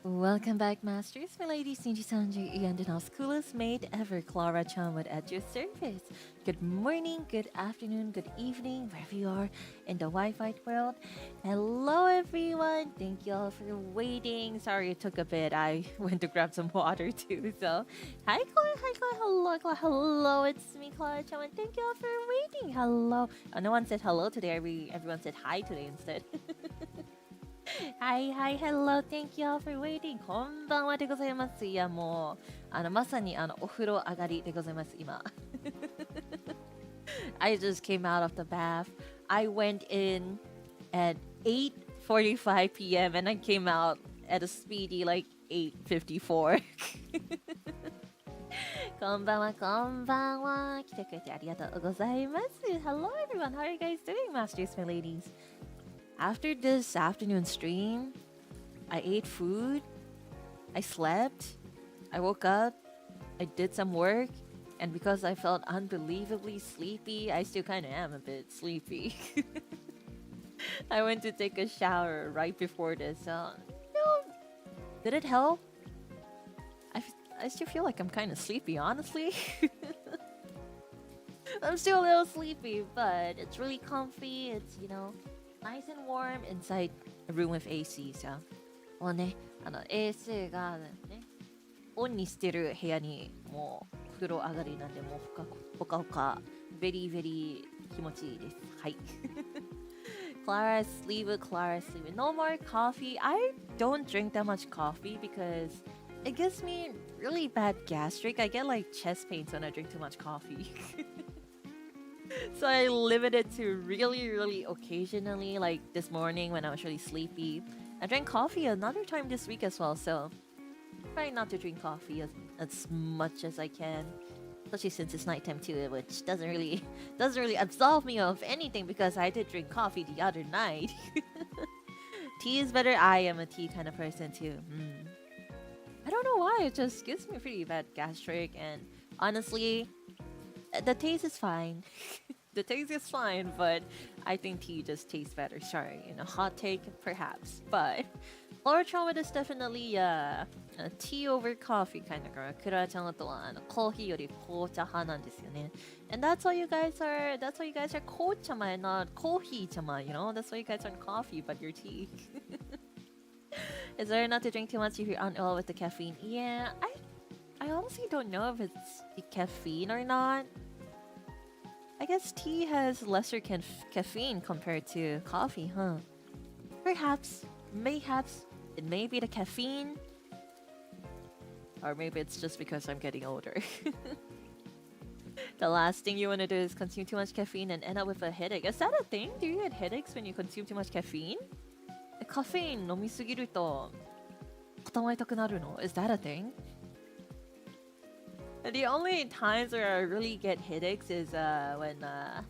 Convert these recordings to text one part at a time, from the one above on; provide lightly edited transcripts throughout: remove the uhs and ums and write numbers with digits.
Welcome back, Masters, my ladies, NIJISANJI, and Denauth, coolest maid ever, Klara Charmwood at your service. Good morning, good afternoon, good evening, wherever you are in the Wi-Fi world. Hello, everyone. Thank you all for waiting. Sorry it took a bit. I went to grab some water too. So, hi, Klara, hello, Klara, hello. It's me, Klara Charmwood. Thank you all for waiting. Hello. Oh, no one said hello today. Everyone said hi today instead. Hi, hello, thank you all for waiting. こんばんはでございます。いや、もう、まさにお風呂上がりでございます、今。I just came out of the bath. I went in at 8:45 p.m. and I came out at a speedy like 8:54. こんばんは、こんばんは。来てくれてありがとうございます。Hello everyone, how are you guys doing, masters, my ladies?After this afternoon stream, I ate food, I slept, I woke up, I did some work, and because I felt unbelievably sleepy, I still kind of am a bit sleepy. I went to take a shower right before this. Did it help? I still feel like I'm kind of sleepy, honestly. I'm still a little sleepy, but it's really comfy. It's, nice and warm inside a room with AC. So, もうね、AC がね、オンにしてる部屋にもう風呂上がりなんで、もうほかほか、ベリーベリー気持ちいいです。はい。Klara sleep, Klara sleep. No more coffee. I don't drink that much coffee because it gives me really bad gastric. I get like chest pains when I drink too much coffee. So I limit it to really occasionally, like this morning when I was really sleepy. I drank coffee another time this week as well, so try not to drink coffee as much as I can. Especially since it's nighttime too, which doesn't really absolve me of anything because I did drink coffee the other night. Tea is better. I am a tea kind of person too. I don't know why, it just gives me pretty bad gastric, and honestly, the taste is fine. The taste is fine, but I think tea just tastes better. Sorry, hot take perhaps. But Klara Charmwood is definitely a tea over coffee kind of girl. Klara Charmwood はコーヒーより紅茶派なんですよね。And that's why you guys are紅茶ま and not コーヒー茶ま, That's why you guys aren't coffee, but you're tea. It's better not to drink too much if you're unwell with the caffeine. Yeah, I honestly don't know if it's the caffeine or not. I guess tea has lesser caffeine compared to coffee, huh? Perhaps, mayhaps, it may be the caffeine. Or maybe it's just because I'm getting older. The last thing you want to do is consume too much caffeine and end up with a headache. Is that a thing? Do you get headaches when you consume too much caffeine? カフェイン飲みすぎると固まりたくなるの? Is that a thing? The only times where I really get headaches is when I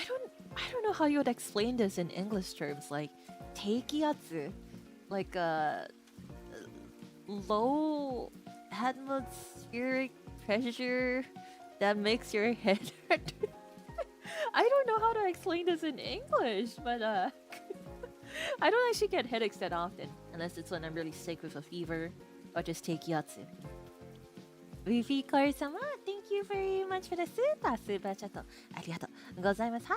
don't know how you would explain this in English terms, like 低気圧, like low atmospheric pressure that makes your head hurt. I don't know how to explain this in English, but I don't actually get headaches that often unless it's when I'm really sick with a fever or just 低気圧. Vivi Kar-sama, thank you very much for the super chat. ありがとうございます. Hi,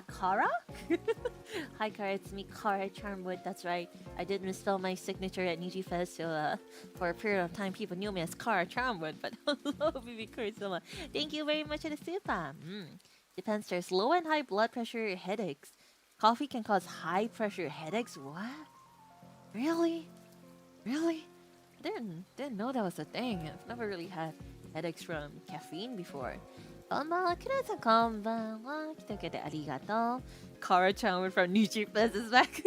Klara? Hi, Klara, it's me, Klara Charmwood. That's right. I did misspell my signature at NIJIFest, so for a period of time, people knew me as Klara Charmwood. But hello, Vivi Kar-sama. Thank you very much for the super. Depends, there's low and high blood pressure headaches. Coffee can cause high pressure headaches? What? Really? Didn't know that was a thing. I've never really had headaches from caffeine before. こんばんは、クラさん、こんばんは。来てくれてありがとう。Klara Charmwood from NIJIFest is back.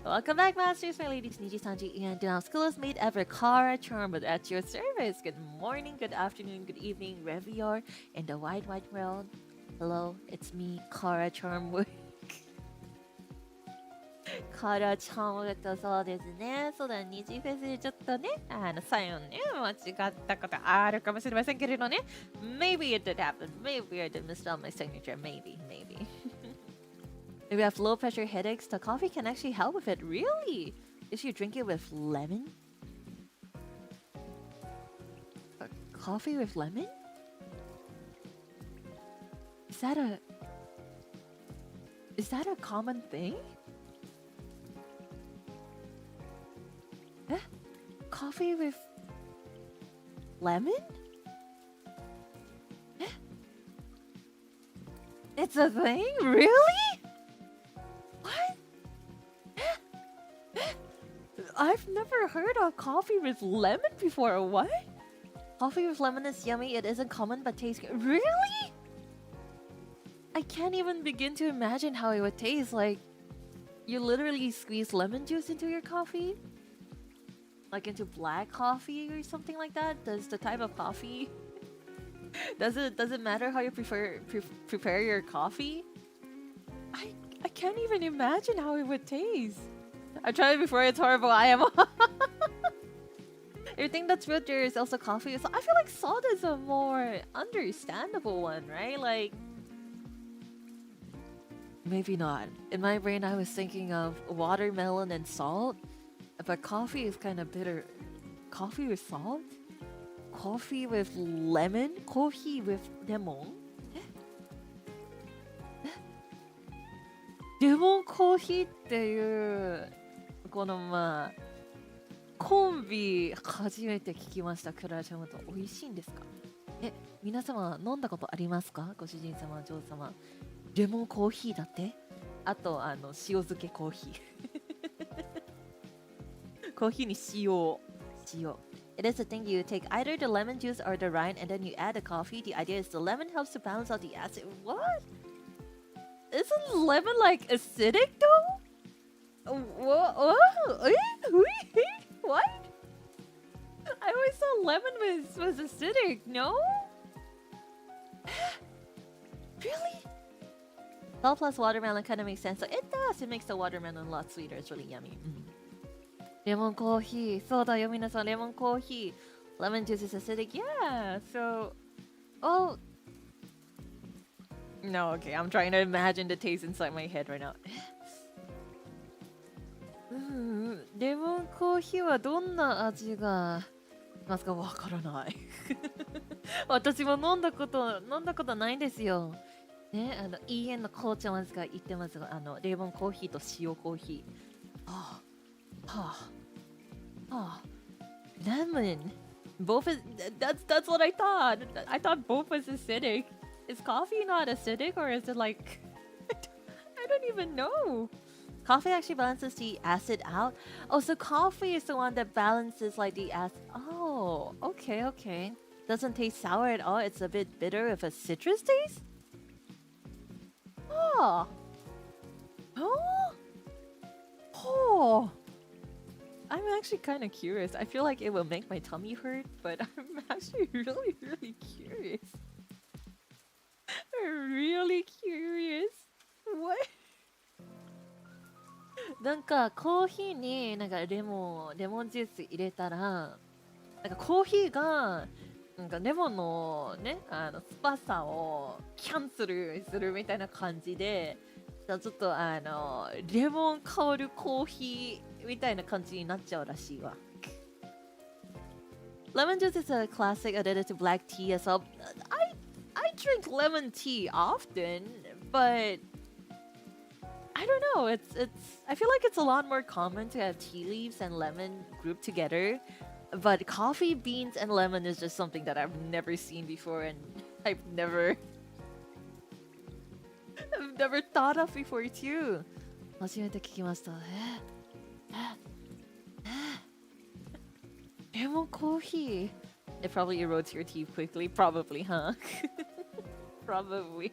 Welcome back, masters, my ladies. NIJISANJI and Denauth, coolest maid ever, Klara Charmwood at your service. Good morning, good afternoon, good evening, wherever you are in the wide world. Hello, it's me, Klara Charmwood. Klara Charmwood とそうですね。そうだ、二次フェスでちょっとね、サインね、間違ったことあるかもしれませんけれどね。Maybe it did happen. Maybe I did misspell my signature. Maybe. If you have low pressure headaches, the coffee can actually help with it. Really? If you drink it with lemon? Coffee with lemon? Is that a common thing? Eh? Coffee with lemon? Eh? It's a thing? Really? What? Eh? I've never heard of coffee with lemon before. What? Coffee with lemon is yummy. It isn't common but tastes good. Really? I can't even begin to imagine how it would taste. Like, you literally squeeze lemon juice into your coffee? Like into black coffee or something like that? Does the type of coffee... does it matter how you prepare your coffee? I can't even imagine how it would taste. I tried it before, it's horrible. I am... You think that's what there is also coffee? So I feel like salt is a more understandable one, right? Like... Maybe not. In my brain, I was thinking of watermelon and salt. But coffee is kind of bitter. Coffee with salt? Coffee with lemon? Coffee with lemon? Lemon coffee っていうこのまあコンビ初めて聞きました。クララちゃんと美味しいんですか？皆様飲んだことありますか？ご主人様、お嬢様。レモンコーヒーだって？あと塩漬けコーヒー。コーヒーに塩。It is a thing you take either the lemon juice or the rind and then you add the coffee. The idea is the lemon helps to balance out the acid. What? Isn't lemon like acidic though? What? What? I always thought lemon was acidic, no? Really? Salt plus watermelon kind of makes sense. So it does. It makes the watermelon a lot sweeter. It's really yummy. Lemon coffee. そうだよ、皆さん。Lemon coffee. Lemon juice is acidic. Yeah. So, oh. No, okay. I'm trying to imagine the taste inside my head right now. レモンコーヒーはどんな味がしますか？わからない。私も飲んだことないんですよ。ね、EN の紅茶までが言ってますが、レモンコーヒーと塩コーヒー。Lemon. Both is that's what I thought. I thought both was acidic. Is coffee not acidic or is it like I don't even know. Coffee actually balances the acid out. Oh, so coffee is the one that balances like the acid. Oh, okay. Doesn't taste sour at all. It's a bit bitter with a citrus taste. Oh. I'm actually kind of curious. I feel like it will make my tummy hurt, but I'm actually really, really curious. Really curious. What? なんかコーヒーになんかレモンジュース入れたら、なんかコーヒーがなんかレモンのね、スパさをキャンセルするみたいな感じで、ちょっとレモン香るコーヒーみたいな感じになっちゃうらしいわ。Lemon juice is a classic added to black tea as well. I drink lemon tea often, but I don't know. It's. I feel like it's a lot more common to have tea leaves and lemon grouped together, but coffee, beans, and lemon is just something that I've never seen before, and I've never thought of before too. 初めて聞きました。Lemon coffee. It probably erodes your teeth quickly. Probably, huh? Probably.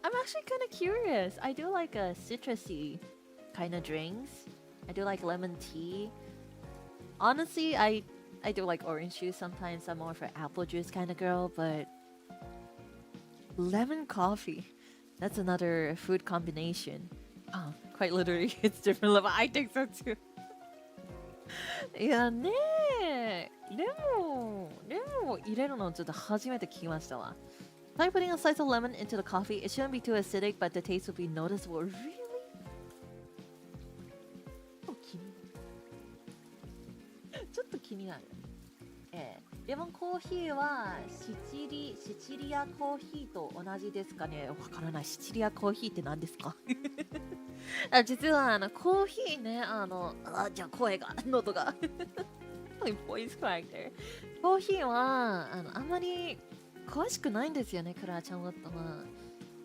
I'm actually kind of curious. I do like a citrusy kind of drinks. I do like lemon tea. Honestly, I do like orange juice sometimes. I'm more for apple juice kind of girl, but lemon coffee. That's another food combination. Oh, quite literally, it's different level. I think so too. いやねえ、レモンを入れるのちょっと初めて聞きましたわ。Try putting a slice of lemon into the coffee. It shouldn't be too acidic, but the taste will be noticeable. Really? Oh, ちょっと気になる。レモンコーヒーはシチリアコーヒーと同じですかね。わからない。シチリアコーヒーって何ですか？実はコーヒーね、じゃあ声が、喉が。voice cracker。コーヒーはあんまり詳しくないんですよね、クララちゃんは。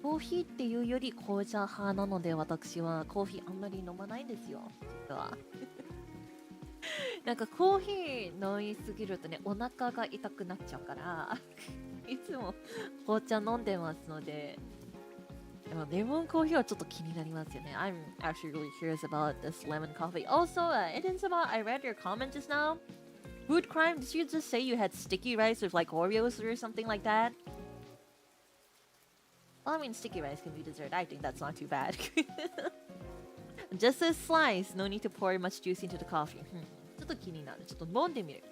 コーヒーっていうより紅茶派なので、私はコーヒーあんまり飲まないんですよ、実は。なんかコーヒー飲みすぎるとね、お腹が痛くなっちゃうから、いつも紅茶飲んでますので、でもレモンコーヒーはちょっと気になりますよね。I'm actually really curious about this lemon coffee. Also, it is about, I read your comment just now. Food crime, did you just say you had sticky rice with like Oreos or something like that? Well, I mean, sticky rice can be dessert. I think that's not too bad. Just a slice. No need to pour much juice into the coffee. ちょっと気になる。ちょっと飲んでみる。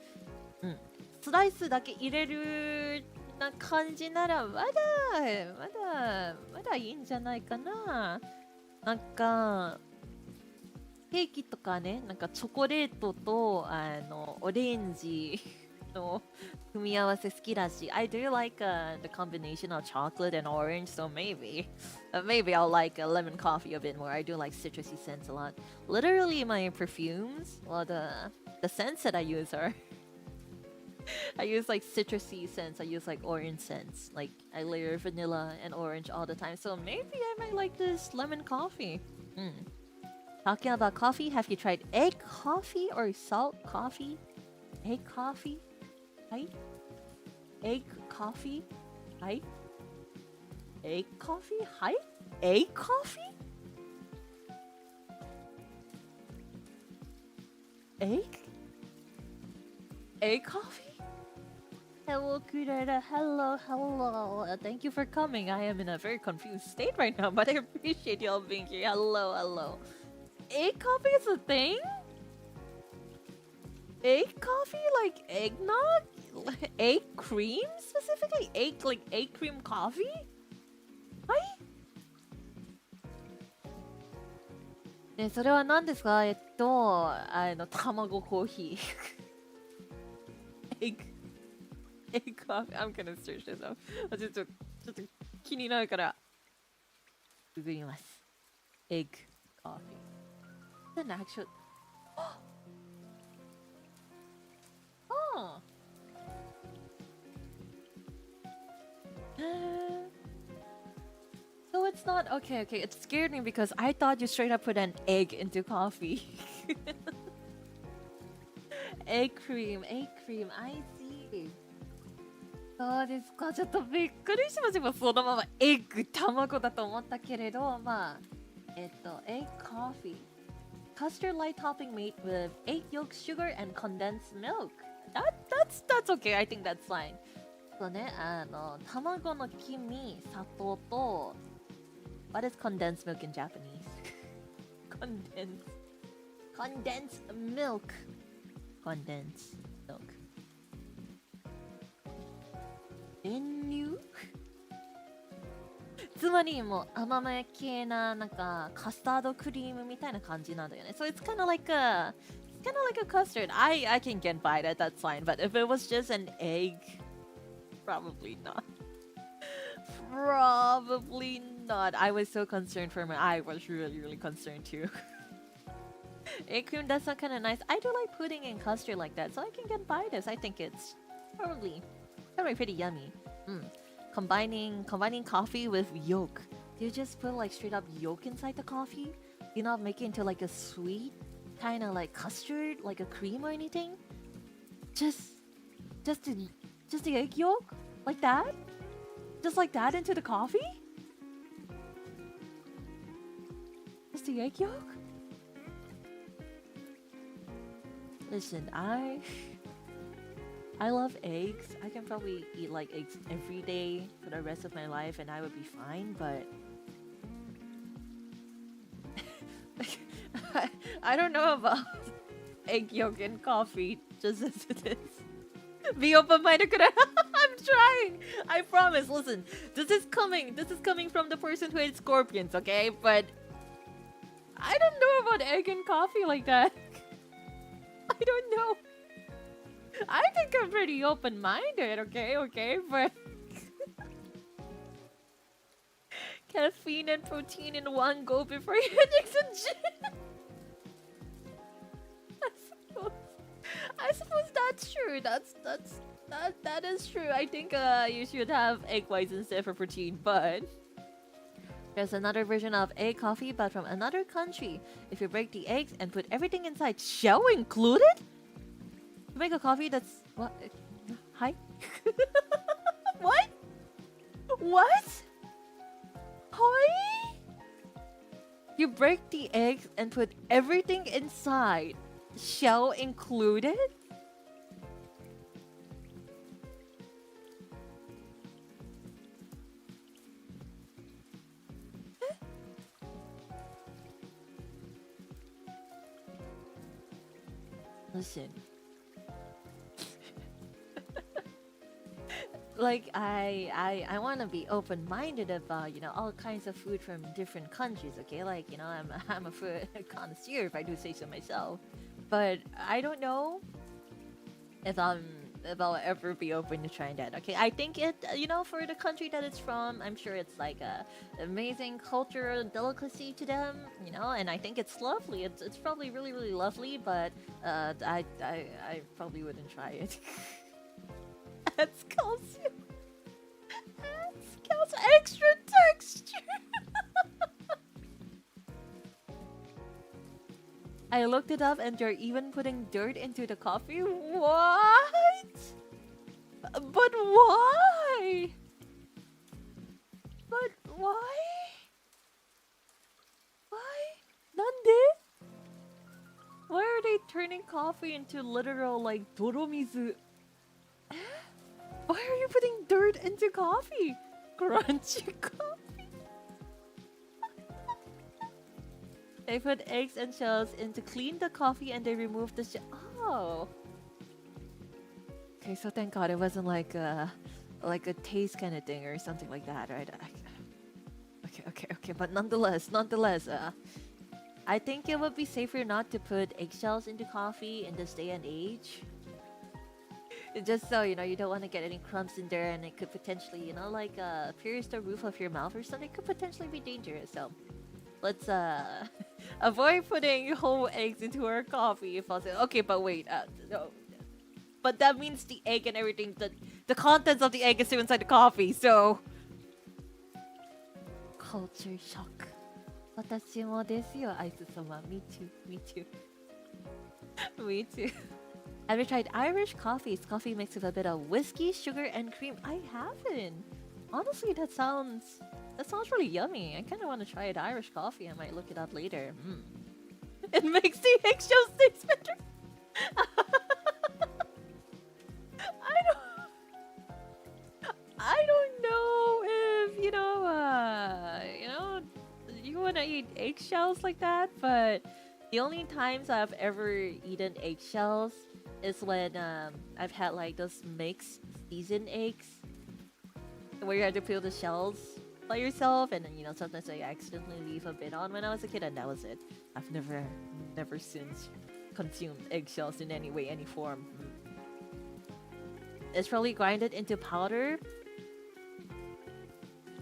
スライスだけ入れるな感じならまだいいんじゃないかな。なんかケーキとかね、なんかチョコレートとオレンジの組み合わせ好きだし、I do like the combination of chocolate and orange, so maybe I'll like a lemon coffee a bit more. I do like citrusy scents a lot. Literally, my perfumes, well, the scents that I use are I use like citrusy scents. I use like orange scents. Like I layer vanilla and orange all the time. So maybe I might like this lemon coffee. Talking about coffee, have you tried egg coffee or salt coffee? Egg coffee? Hi? Egg coffee? Hi? Egg coffee? Hi? Egg coffee? Egg coffee? Hello, Klara. Hello. Thank you for coming. I am in a very confused state right now, but I appreciate y'all being here. Hello. Egg coffee is a thing? Egg coffee? Like eggnog? Egg cream specifically? Egg cream coffee? Hi? ね、それは何ですか？卵コーヒー。Egg coffee. I'm gonna search this up. ちょっと気になるからググります。Egg coffee. An actual. Oh. So it's not okay. It scared me because I thought you straight up put an egg into coffee. Egg cream. I see. そうですか。ちょっとびっくりしました。そのままエッグ、卵だと思ったけれど、まあ、egg coffee. Custard light topping made with egg yolk, sugar, and condensed milk. That's okay. I think that's fine. そうね、卵の黄身、砂糖と、What is condensed milk in Japanese? Condensed milk.練乳つまりもう甘め系ななんかカスタードクリームみたいな感じなんだよね。So it's kind of like a custard. I can get by that. That's fine. But if it was just an egg, probably not. I was so concerned for I was really concerned too. Egg cream does sound kind of nice. I do like pudding and custard like that, so I can get by this. I think it's probably pretty yummy. Combining coffee with yolk. Do you just put like straight up yolk inside the coffee? You not make it into like a sweet kind of like custard, like a cream or anything? Just the egg yolk like that? Just like that into the coffee? Just the egg yolk? Listen, I love eggs. I can probably eat like eggs every day for the rest of my life and I would be fine, but I don't know about egg yolk and coffee just as it is. Be open-minded. I'm trying. I promise. Listen, this is coming from the person who hates scorpions, okay? But I don't know about egg and coffee like that. I don't know. I think I'm pretty open-minded, okay? But caffeine and protein in one go before you hit the gym. I suppose that's true. That is true. I think you should have egg whites instead for protein, but there's another version of egg coffee, but from another country. If you break the eggs and put everything inside, shell included? To make a coffee that's what? Hi? What? What? Hi? You break the eggs and put everything inside. Shell included? Listen. Like I want to be open-minded about, you know, all kinds of food from different countries, okay? Like, you know, I'm a food connoisseur if I do say so myself. But I don't know if I'll ever be open to trying that. Okay, I think it, you know, for the country that it's from, I'm sure it's like a amazing cultural delicacy to them, you know, and I think it's lovely. It's probably really lovely, but I probably wouldn't try it. Adds calcium. Adds calcium. Extra texture. I looked it up and you're even putting dirt into the coffee? What? But why? But why? Why? Nande? Why are they turning coffee into literal like doromizu? Why are you putting dirt into coffee? Crunchy coffee? They put eggs and shells in to clean the coffee and they remove the shell. Oh. Okay, so thank God it wasn't like a taste kind of thing or something like that, right? Okay. But nonetheless, I think it would be safer not to put eggshells into coffee in this day and age. Just so, you know, you don't want to get any crumbs in there and it could potentially, you know, like pierce the roof of your mouth or something. It could potentially be dangerous, so let's avoid putting whole eggs into our coffee if possible. Okay, but wait, no. But that means the egg and everything, the contents of the egg is still inside the coffee, so culture shock. 私もですよ、アイス様。Me too, me too. Me too. Have you tried Irish coffee? It's coffee mixed with a bit of whiskey, sugar, and cream. I haven't. Honestly, that sounds really yummy. I kind of want to try it. Irish coffee. I might look it up later. It makes the eggshells taste better. I don't know if you want to eat eggshells like that, but the only times I've ever eaten eggshells is when I've had like those mixed seasoned eggs where you have to peel the shells by yourself, and then, you know, sometimes I accidentally leave a bit on when I was a kid, and that was it. I've never since consumed eggshells in any way, any form. It's probably grinded into powder.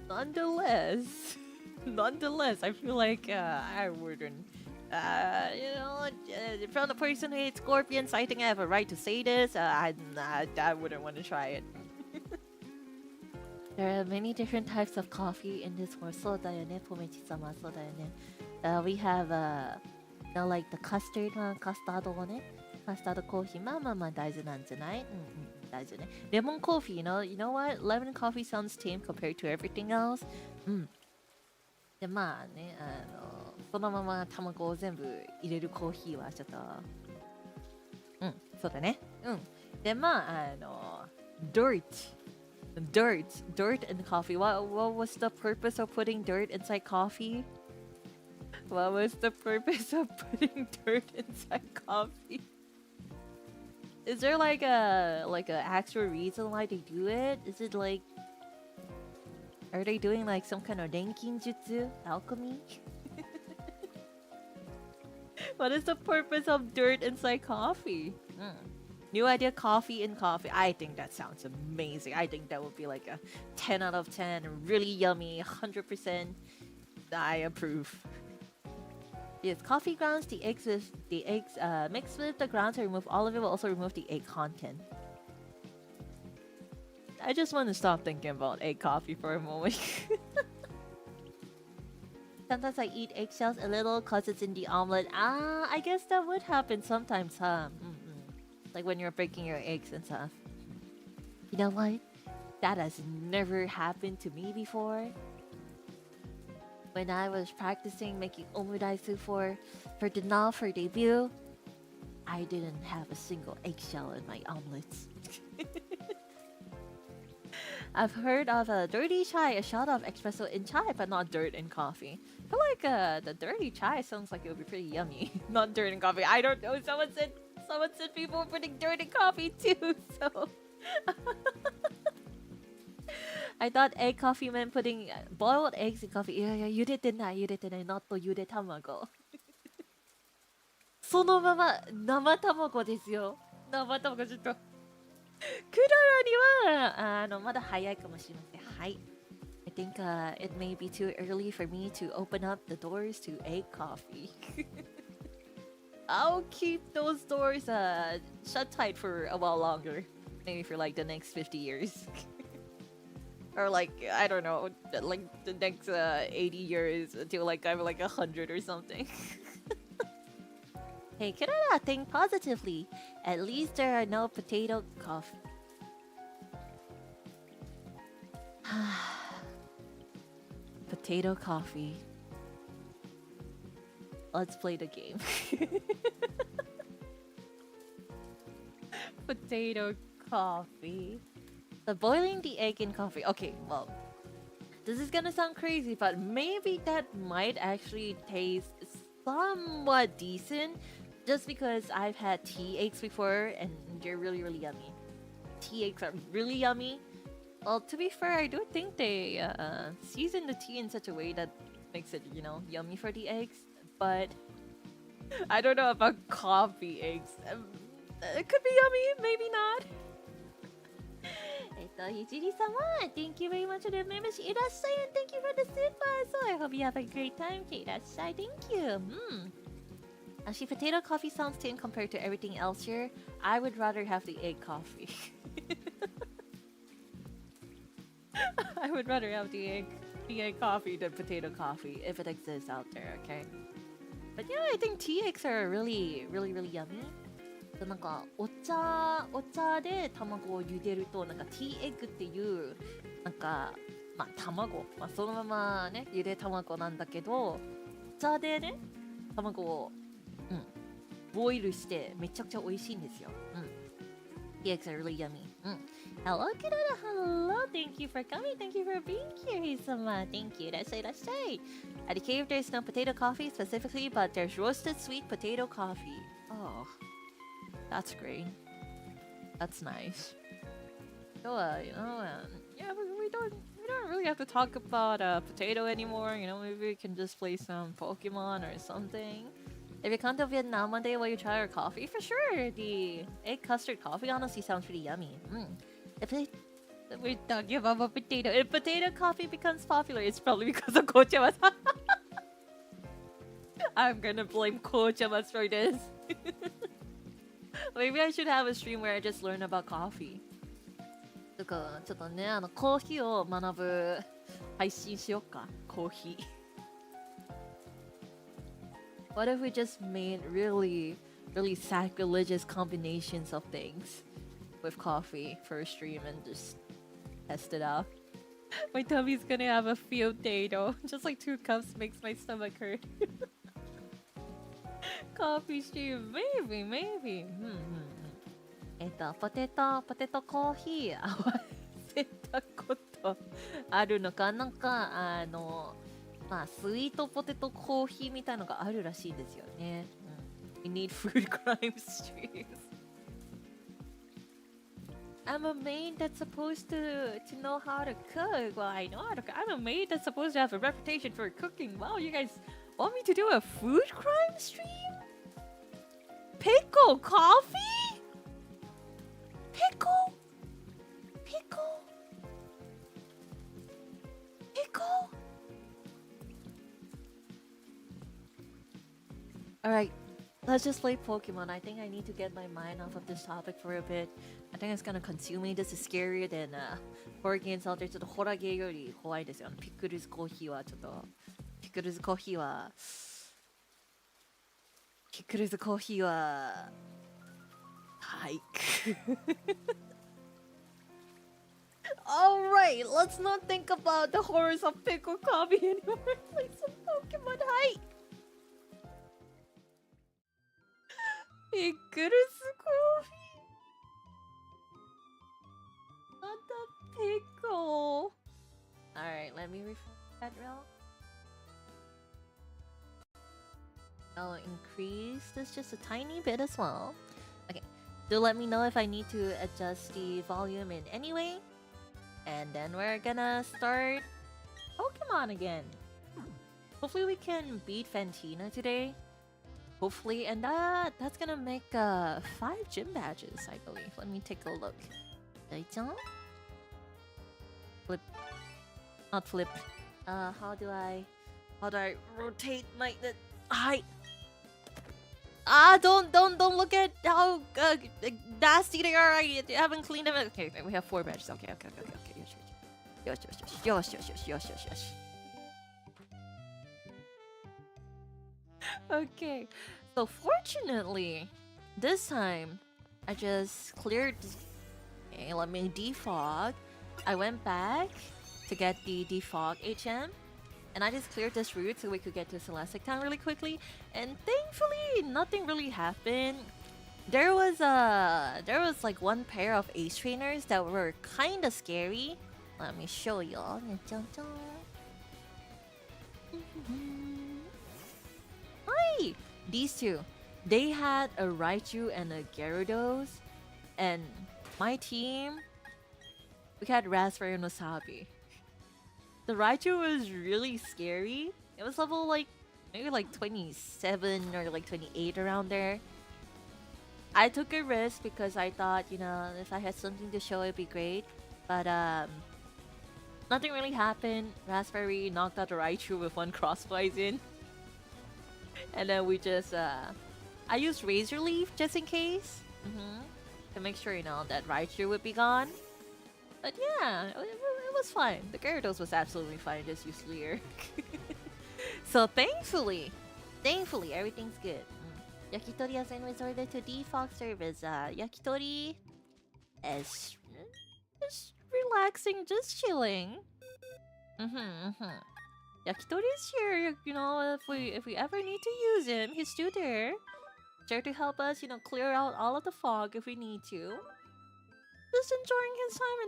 Nonetheless, I feel like I wouldn't. From the person who hates scorpions, I think I have a right to say this. I wouldn't want to try it. There are many different types of coffee in this world. そうだよね、ポメチ様、そうだよね。We have like the custard カスタードをね、カスタードコーヒー、まあ大事なんじゃない？大事ね。レモンコーヒー、you know what? Lemon coffee sounds tame compared to everything else. で、まあね、そのまま卵を全部入れるコーヒーはちょっと、そうだね。で、まあ、dirt in coffee. What was the purpose of putting dirt inside coffee? What was the purpose of putting dirt inside coffee? Is there like a actual reason why they do it? Is it like, are they doing like some kind of renkinjutsu alchemy? What is the purpose of dirt inside coffee? New idea, coffee in coffee. I think that sounds amazing. I think that would be like a 10 out of 10. Really yummy, 100%. I approve. Yes, coffee grounds, the eggs mixed with the grounds to remove all of it will also remove the egg content. I just want to stop thinking about egg coffee for a moment. Sometimes I eat eggshells a little cause it's in the omelet. Ah, I guess that would happen sometimes, huh? Like when you're breaking your eggs and stuff. You know what? That has never happened to me before. When I was practicing making omudaisu for Denauth for debut, I didn't have a single eggshell in my omelets. I've heard of a dirty chai, a shot of espresso in chai, but not dirt in coffee. I feel like the dirty chai sounds like it would be pretty yummy. Not dirt in coffee. I don't know. Someone said people were putting dirt in coffee too. So I thought egg coffee meant putting boiled eggs in coffee. Yeah, yudete nai, not to yude tamago. そのまま生卵ですよ。生卵ちょっと。クララにはまだ早いかもしれません。はい。I think it may be too early for me to open up the doors to egg coffee. I'll keep those doors shut tight for a while longer. Maybe for like the next 50 years. Or like, I don't know, like the next 80 years until like I'm like 100 or something. Hey, Klara, think positively. At least there are no potato coffee. Potato coffee. Let's play the game. Potato coffee. So boiling the egg in coffee. Okay, well, this is gonna sound crazy, but maybe that might actually taste somewhat decent. Just because I've had tea eggs before and they're really, really yummy. Tea eggs are really yummy. Well, to be fair, I do think they season the tea in such a way that makes it, you know, yummy for the eggs. But I don't know about coffee eggs. It could be yummy, maybe not. Hijiri-sama, thank you very much for the membership. Irashai, and thank you for the super. So I hope you have a great time. Irashai, thank you. Actually, potato coffee sounds tame compared to everything else here. I would rather have the egg coffee. I would rather have the egg coffee than potato coffee if it exists out there, okay? But yeah, I think tea eggs are really, really, really yummy. なんかお茶で卵を茹でるとなんかティーエッグっていうなんかまあ卵、まあ、そのままね茹で卵なんだけどお茶でね卵をボイルしてめちゃくちゃ美味しいんですよ。The eggs are really yummy. Hello, Klara. Hello. Thank you for coming. Thank you for being here, Hisama. Thank you. Irashai. At the cave, there's no potato coffee specifically, but there's roasted sweet potato coffee. Oh, that's great. That's nice. So, you know, yeah, we don't really have to talk about potato anymore. You know, maybe we can just play some Pokemon or something. If you come to Vietnam one day while you try our coffee, for sure. The egg custard coffee honestly sounds pretty yummy. If we're talking about potato, if potato coffee becomes popular, it's probably because of Kochamas. I'm gonna blame Kochamas for this. Maybe I should have a stream where I just learn about coffee. とかちょっとねコーヒーを学ぶ配信しようか。コーヒー。What if we just made really, really sacrilegious combinations of things with coffee for a stream and just test it out? My tummy's gonna have a field potato. Just like 2 cups makes my stomach hurt. Coffee stream, maybe. ポテトコーヒー合わせたことあるのかなんかまあ、スイートポテトコーヒーみたいのがあるらしいですよね。We need food crime streams. I'm a maid that's supposed to know how to cook. Well, I know how to cook. I'm a maid that's supposed to have a reputation for cooking. Wow, you guys want me to do a food crime stream? Pickle coffee? Pickle? Pickle? Pickle? Alright, let's just play Pokemon. I think I need to get my mind off of this topic for a bit. I think it's gonna consume me. This is scarier than horror games out there. ちょっとホラーゲーより怖いですよ。ピクルズコーヒーはちょっとピクルズコーヒーははい。Alright, let's not think about the horrors of pickle coffee anymore. Play some Pokemon. はい。ピクルズコーヒー Not the pickle. Alright, let me refresh that real. I'll increase this just a tiny bit as well. Okay, do let me know if I need to adjust the volume in any way. And then we're gonna start Pokemon again. Hopefully we can beat Fantina today. Hopefully, and that's gonna make 5 gym badges, I believe. Let me take a look. Flip. Not flip. How do I rotate my height? Don't look at how nasty they are. I haven't cleaned them. Okay, we have 4 badges. Okay. Yosh. Okay, so fortunately, this time I just cleared. Okay, let me defog. I went back to get the defog HM, and I just cleared this route so we could get to Celestic Town really quickly. And thankfully, nothing really happened. There was like one pair of ace trainers that were kind of scary. Let me show y'all. Hi! These two. They had a Raichu and a Gyarados. And my team, we had Raspberry and Wasabi. The Raichu was really scary. It was level like, maybe like 27 or like 28 around there. I took a risk because I thought, you know, if I had something to show, it'd be great. But, nothing really happened. Raspberry knocked out the Raichu with 1 crosswise in. And then we just, I used Razor Leaf just in case. To make sure, you know, that Raichu would be gone. But yeah, it was fine. The Gyarados was absolutely fine. Just use Leer. So thankfully, everything's good. Yakitori has been resorted to defog service. Yakitori is just relaxing, just chilling. Yakitori's here, you know, if we ever need to use him, he's still there. Sure to help us, you know, clear out all of the fog if we need to. Just enjoying his time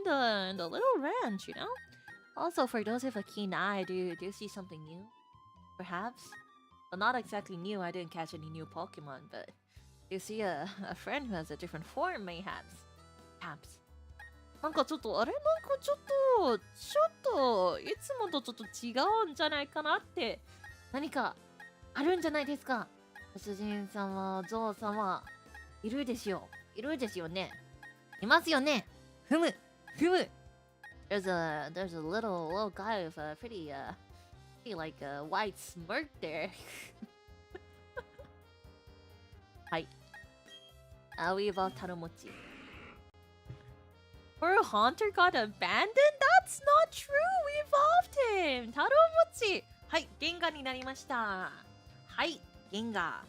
in the little ranch, you know? Also, for those with a keen eye, do you see something new? Perhaps? Well, not exactly new, I didn't catch any new Pokemon, but you see a friend who has a different form, mayhaps. Perhaps. なんかちょっと、あれなんかちょっと、いつもとちょっと違うんじゃないかなって、何かあるんじゃないですか？ご主人様、ゾウ様、いるですよね。いますよね。ふむ。There's a little guy with a pretty like a white smirk there. はい。We evolved Taromochi. Our hunter got abandoned? That's not true! We evolved him! Taromochi! はい、ゲンガになりました。はい、ゲンガ。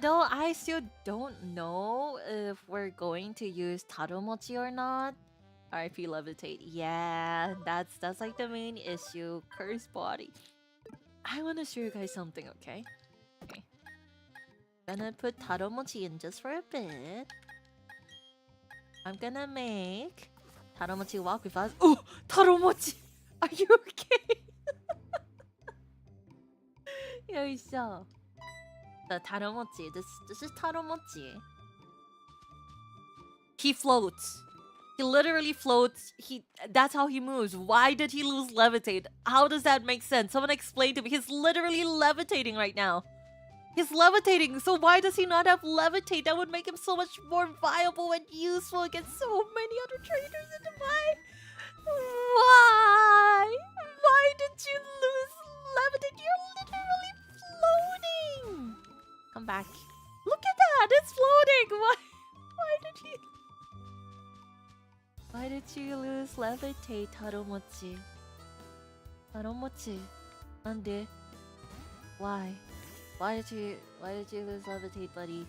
Though I still don't know if we're going to use Taromochi or not. RIP Levitate. Yeah, that's like the main issue. Cursed body. I want to show you guys something, okay? Okay. Gonna put Taromochi in just for a bit. I'm gonna make Taromochi walk with us. Oh, Taromochi! Are you okay? Yoisho. The Taromochi. This is Taromochi. He floats. He literally floats. That's how he moves. Why did he lose levitate? How does that make sense? Someone explain to me. He's literally levitating right now. He's levitating, so why does he not have levitate? That would make him so much more viable and useful against so many other trainers in the fight. Why? Why did you lose levitate? You're literally floating. Come back. Look at that. It's floating. Why did you lose levitate, Taromochi? Taromochi, ande? Why? Why did you lose levitate, buddy?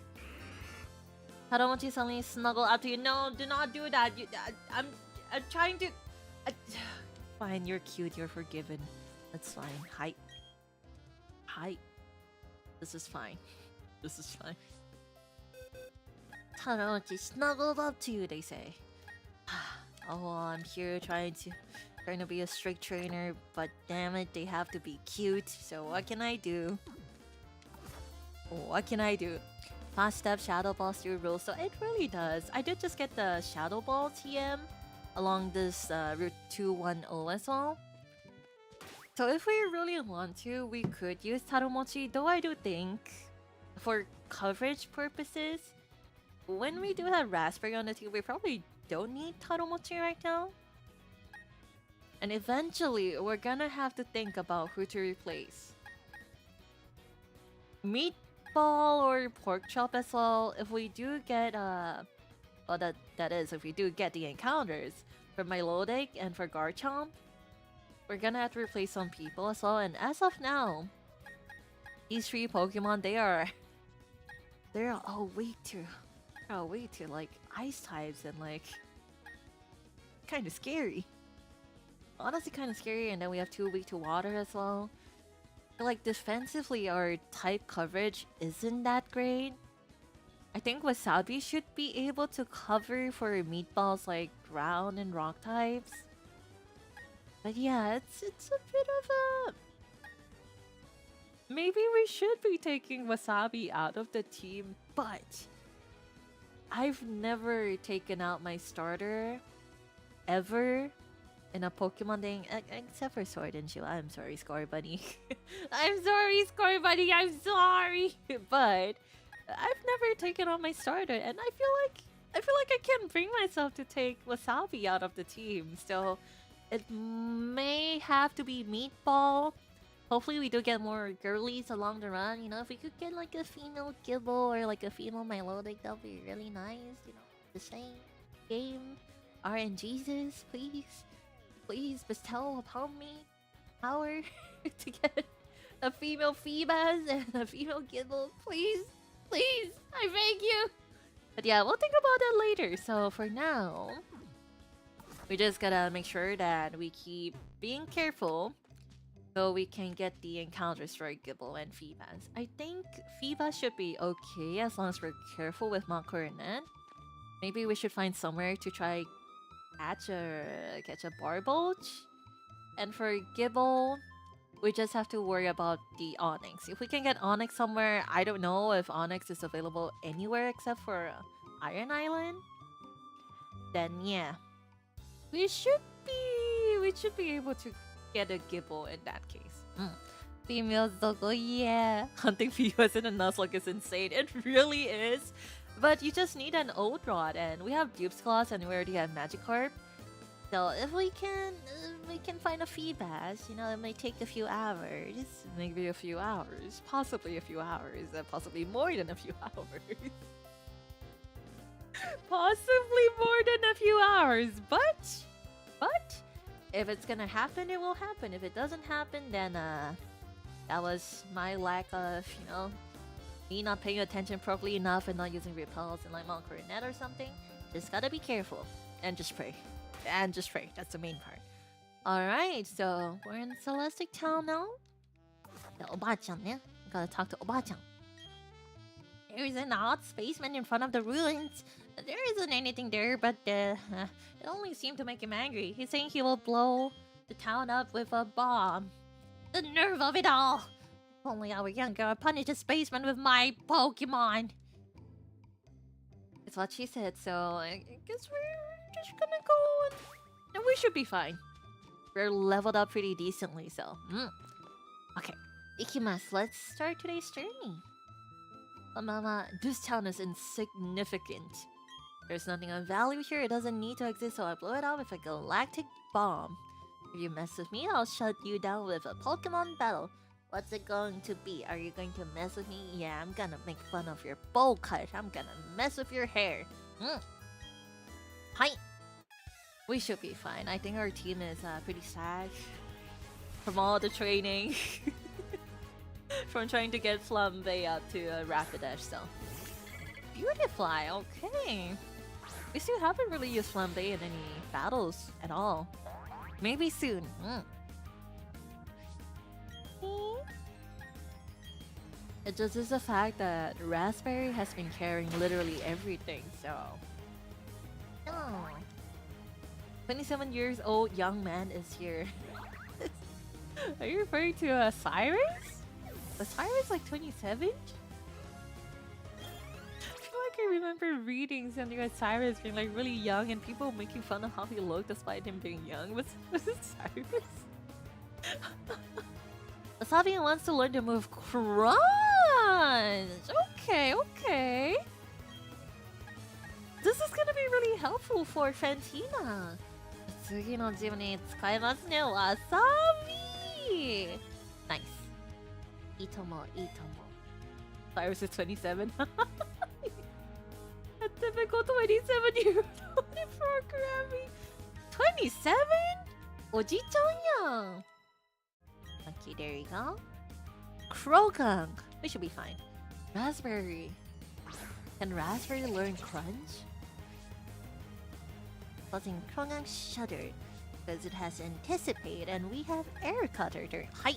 Taromochi suddenly snuggle up to you. No, do not do that. I'm trying to. Fine, you're cute. You're forgiven. That's fine. Hi. This is fine. This is fine. Taromochi snuggled up to you, they say. Oh, I'm here trying to be a strict trainer, but damn it, they have to be cute. So what can I do? What can I do? Fast step Shadow Ball through rules. So it really does. I did just get the Shadow Ball TM along this Route 210 as well. So if we really want to, we could use Taromochi, though I do think for coverage purposes, when we do have Raspberry on the team, we probably don't need Taromochi right now. And eventually, we're gonna have to think about who to replace. Meatball or pork chop as well. If we do get well, that is if we do get the encounters for Milotic and for Garchomp, we're gonna have to replace some people as well. And as of now, these three Pokemon, they're all weak to like ice types and like kind of scary. Honestly, kind of scary. And then we have 2 weak to water as well. But like defensively, our type coverage isn't that great. I think Wasabi should be able to cover for meatballs like ground and rock types. But yeah, it's a bit of a... Maybe we should be taking Wasabi out of the team, but I've never taken out my starter ever in a Pokemon thing, except for Sword and Shield. I'm sorry, Score Bunny. I'm sorry, Score Bunny. I'm sorry, but I've never taken out my starter, and I feel like I can't bring myself to take Wasabi out of the team. So it may have to be Meatball. Hopefully we do get more girlies along the run. You know, if we could get like a female Gibble or like a female Milotic, that would be really nice. You know, the same game. RNGesus, please bestow upon me power to get a female Feebas and a female Gibble. Please, I beg you. But yeah, we'll think about that later. So for now, we just gotta make sure that we keep being careful so we can get the encounters for Gibble and Feebas. I think Feebas should be okay as long as we're careful with Mount Coronet. Maybe we should find somewhere to try catch a Barbulge. And for Gibble, we just have to worry about the Onyx. If we can get Onyx somewhere, I don't know if Onyx is available anywhere except for Iron Island. Then yeah, we should be able to get a Gibble in that case. Female Zogo, yeah. Hunting females in a Nuzlocke is insane. It really is. But you just need an Old Rod, and we have Dupes Clause, and we already have Magikarp. So if we can find a Feebas, you know, it may take a few hours, maybe a few hours, possibly a few hours, possibly more than a few hours. Possibly more than a few hours, but if it's gonna happen, it will happen. If it doesn't happen, then that was my lack of, you know, me not paying attention properly enough and not using repels in like Mount Coronet or something. Just gotta be careful and just pray. And just pray. That's the main part. Alright, so we're in Celestic Town now. The Oba-chan, yeah? Gotta talk to Oba-chan. There is an odd spaceman in front of the ruins. There isn't anything there, but it only seemed to make him angry. He's saying he will blow the town up with a bomb. The nerve of it all! If only I were younger, I'd punish a spaceman with my Pokemon. It's what she said, so I guess we're just gonna go and we should be fine. We're leveled up pretty decently, so. Okay, ikimasu. Let's start today's journey. Mama, this town is insignificant. There's nothing of value here. It doesn't need to exist, so I blow it up with a galactic bomb. If you mess with me, I'll shut you down with a Pokemon battle. What's it going to be? Are you going to mess with me? Yeah, I'm gonna make fun of your bowl cut. I'm gonna mess with your hair. Hi. We should be fine. I think our team is pretty sad from all the training. From trying to get Flambe up to Rapidash, so. Beautifly, okay. We still haven't really used Flambe in any battles at all. Maybe soon. It just is the fact that Raspberry has been carrying literally everything, so. Oh. 27 years old young man is here. Are you referring to Cyrus? Was Cyrus like 27? I remember reading something about Cyrus being like really young and people making fun of how he looked despite him being young. Was it Cyrus? Wasabi wants to learn to move Crunch! Okay. This is gonna be really helpful for Fantina. 次のジムに使えますね、Wasabi! Nice. いいとも。Cyrus is 27. A typical 27-year-old programming. 27? おじいちゃんやん。Okay, there you go. Krogunk. We should be fine. Raspberry. Can Raspberry learn Crunch? Causing Krogunk shudder because it has Anticipate and we have Air Cutter turn. Hi.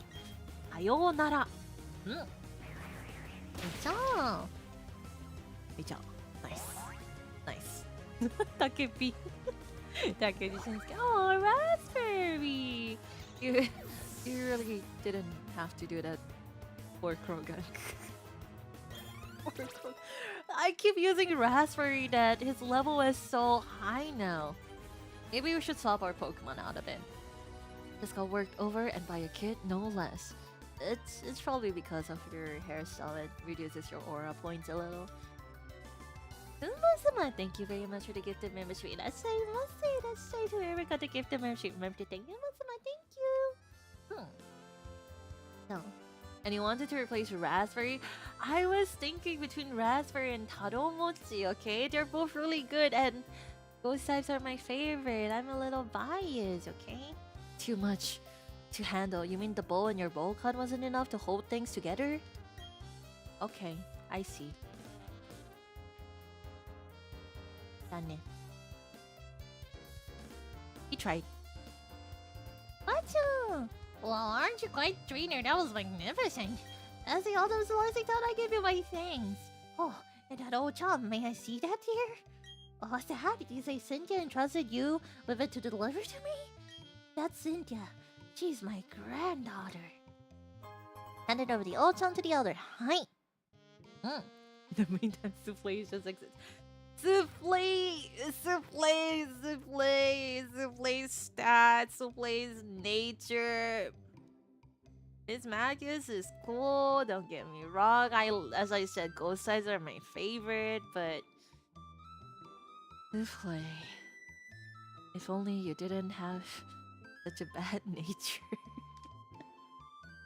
Sayonara. Good job. Nice. Takepi. Takeji-sensei. Oh, Raspberry! You really didn't have to do that for Krogunk. I keep using Raspberry that his level is so high now. Maybe we should swap our Pokemon out of it. Just got worked over and by a kid, no less. It's probably because of your hairstyle. It reduces your aura points a little. Thank you very much for the gifted membership. Let's say to whoever got the gifted membership. Remember to thank you. Thank you. No. And you wanted to replace Raspberry? I was thinking between Raspberry and Taromochi, okay? They're both really good and both types are my favorite. I'm a little biased, okay? Too much to handle. You mean the bowl and your bowl cut wasn't enough to hold things together? Okay, I see. Done. He tried. Achoo! Well, aren't you quite trainer? That was magnificent. As the autumn Celestic Town, I give you my thanks. Oh, and that old chum, may I see that here? Oh, what's that? Did you say Cynthia entrusted you with it to deliver to me? That's Cynthia. She's my granddaughter. Handed over the old chum to the elder. Hi. The meantime, Souffle just exists. Souffle stats, Souffle's nature. Miss Magus is cool, don't get me wrong. As I said, ghost sides are my favorite, but Souffle. If only you didn't have such a bad nature.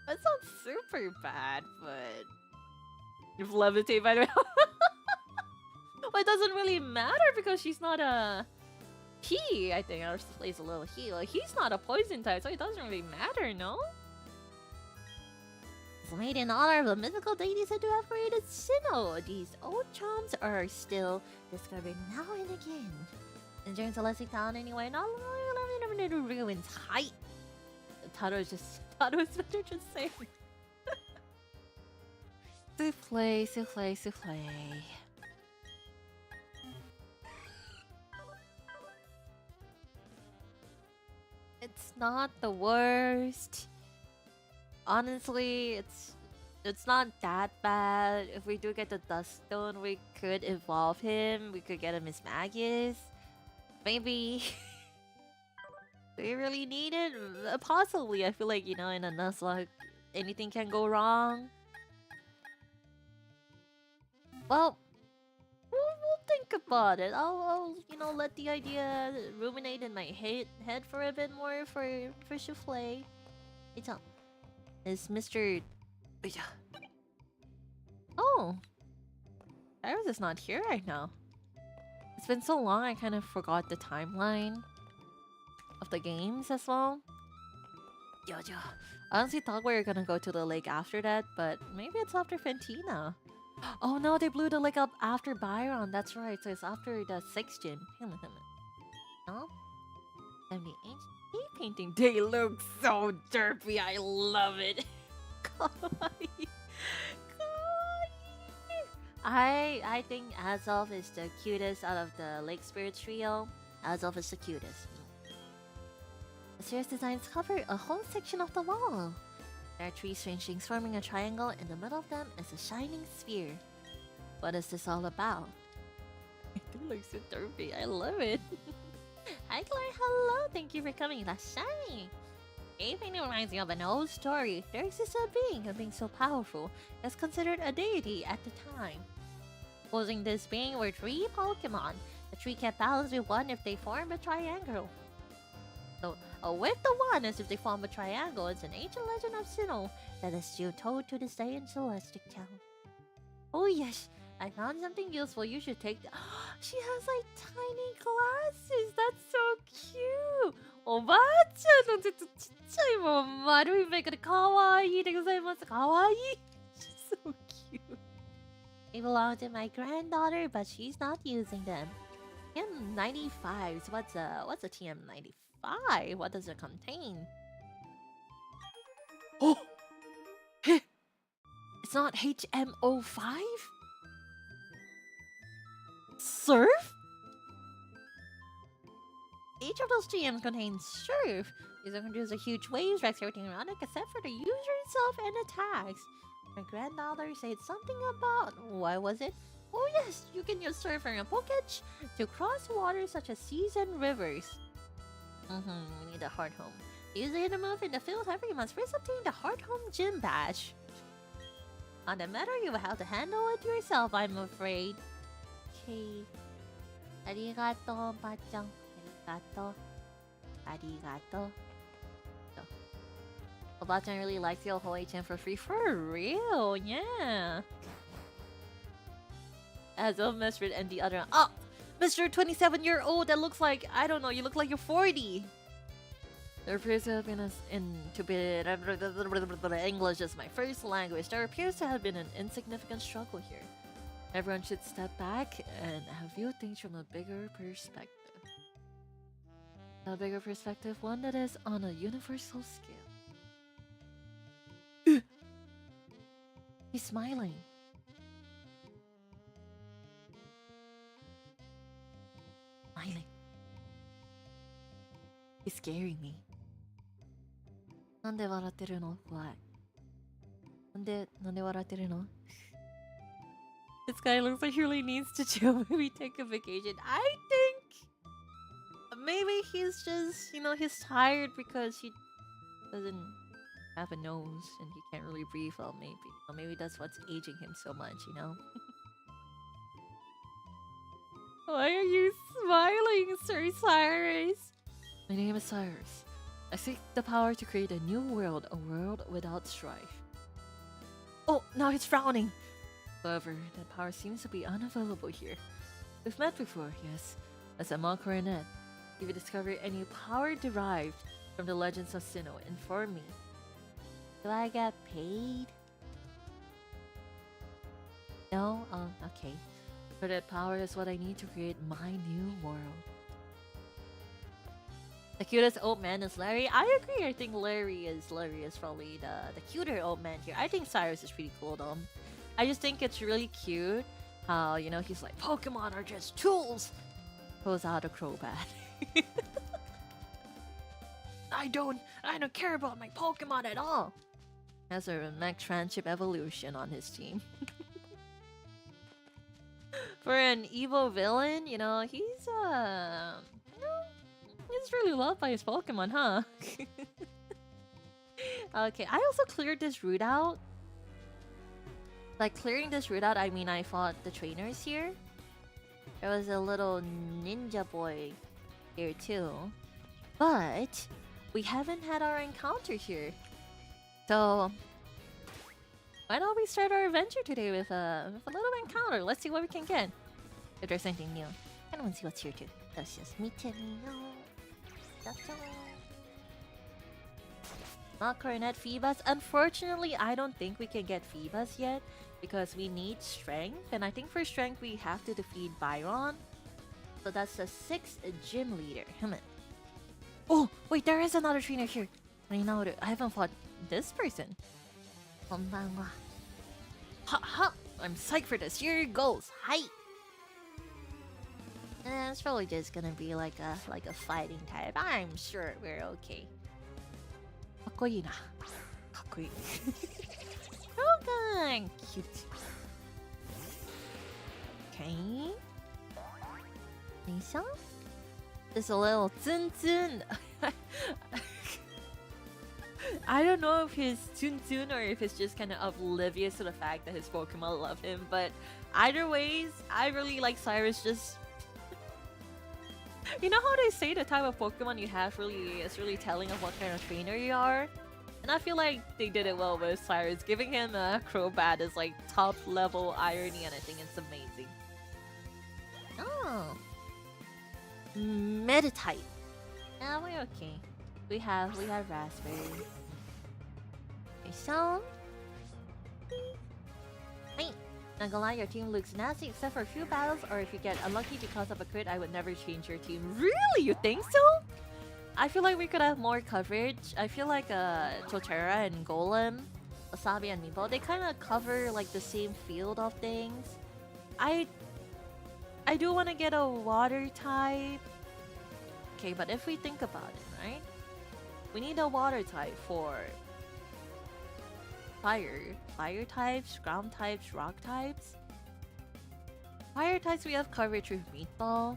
That's not super bad, but you've levitated by the way. Well, it doesn't really matter because she's not a he. I think ours plays a little he. Like he's not a poison type, so it doesn't really matter, no? It's made in honor of a mythical deity said to have created Sinnoh. These old charms are still discovered now and again. Enjoying Celestic Town anyway, not long in the ruins. Hi. Taro's better just saying. Souffle. It's not the worst. Honestly, it's not that bad. If we do get the Dust Stone, we could evolve him. We could get a Miss Magius. Maybe. Do we really need it? Possibly. I feel like, you know, in a Nuzlocke, anything can go wrong. Well, we'll think about it. I'll, you know, let the idea ruminate in my head for a bit more for Souffle. It's on. Is Mr. Oh, Iris is not here right now. It's been so long, I kind of forgot the timeline of the games as well. I honestly thought we were gonna go to the lake after that, but maybe it's after Fantina. Oh no, they blew the lake up after Byron. That's right, so it's after the 6th gym. No? 78? Painting. They look so derpy. I love it. Kawaii. I think Azov is the cutest out of the Lake Spirit trio. Azov is the cutest. The series designs cover a whole section of the wall. There are 3 strange things forming a triangle. In the middle of them is a shining sphere. What is this all about? It looks so derpy. I love it. Hi Claire, hello. Thank you for coming. That's shiny. Painting reminds me of an old story. There exists a being so powerful, as considered a deity at the time. Opposing this being were 3 Pokémon. The 3 kept balance with one if they form a triangle. So, with the one as if they form a triangle, it's an ancient legend of Sinnoh that is still told to this day in Celestic Town. Oh yes, I found something useful. You should take the... She has like tiny glasses. That's so cute. おばあちゃんのちょっとちっちゃいもん丸い目がかわいいでございます。かわいい。She's so cute. They belong to my granddaughter, but she's not using them. TM95. So what's a TM95? What does it contain? Oh, it's not HM05. Surf? Each of those TMs contains surf. These are produce huge waves rotating around it, except for the user itself and attacks. My granddaughter said something about... Why was it? Oh yes, you can use surf and Poketch to cross waters such as seas and rivers. We need a Hearthome. Use it to move in the field however you must first obtain the Hearthome Gym badge. On the matter, you will have to handle it yourself, I'm afraid. Okay. Arigato, Bachan. Arigato. Arigato. So, Bachan really likes the whole HM for free. For real, yeah. As of Mr. and the other... Oh! Mr. 27-year-old that looks like... I don't know, you look like you're 40. There appears to have been English is my first language. There appears to have been an insignificant struggle here. Everyone should step back and view things from a bigger perspective. A bigger perspective, one that is on a universal scale. He's smiling. Smiling. He's scaring me. なんで笑ってるの？怖い。なんで笑ってるの？ This guy looks like he really needs to chill. Maybe take a vacation. I think maybe he's just, you know, he's tired because he doesn't have a nose and he can't really breathe well, maybe. Or maybe that's what's aging him so much, you know? Why are you smiling, Sir Cyrus? My name is Cyrus. I seek the power to create a new world, a world without strife. Oh, now he's frowning. However, that power seems to be unavailable here. We've met before, yes, as a monk coronet. If you discover any power derived from the legends of Sinnoh, inform me. Do I get paid? No? Oh, okay. For that power is what I need to create my new world. The cutest old man is Larry. I agree. I think Larry is probably the cuter old man here. I think Cyrus is pretty cool though. I just think it's really cute how, you know, he's like, Pokemon are just tools. Pulls out a Crobat. I don't care about my Pokemon at all. Has a Max Friendship Evolution on his team. For an evil villain, you know, he's he's really loved by his Pokemon, huh? Okay, I also cleared this route out. Like, clearing this route out, I mean I fought the trainers here. There was a little ninja boy here too. But we haven't had our encounter here. So why don't we start our adventure today with a little encounter? Let's see what we can get. If there's anything new. I don't want to see what's here too. Let's just meet him. Not Coronet Phoebus. Unfortunately, I don't think we can get Phoebus yet because we need strength. And I think for strength, we have to defeat Byron. So that's the 6th gym leader. Oh, wait, there is another trainer here. I haven't fought this person. Konbanwa. Ha ha! I'm psyched for this. Here it goes. Hi! It's probably just gonna be like a fighting type. I'm sure we're okay. かっこいいな。かっこいい。Okay, cute. Okay. Lisa? Just a little tsun tsun. I don't know if he's tsun tsun or if it's just kind of oblivious to the fact that his Pokemon love him, but either ways, I really like Cyrus. Just you know how they say the type of Pokemon you have is really telling of what kind of trainer you are? And I feel like they did it well with Cyrus. Giving him a Crobat is like top level irony, and I think it's amazing. Oh. Meditite. Ah, we're okay. We have Raspberry. Okay, so... Hey! Not gonna lie, your team looks nasty except for a few battles, or if you get unlucky because of a crit, I would never change your team. Really? You think so? I feel like we could have more coverage. I feel like Torterra and Golem, Wasabi and Meepo, they kind of cover like the same field of things. I do want to get a water type. Okay, but if we think about it, right? We need a water type for fire types, ground types, rock types. Fire types we have coverage with Meatball.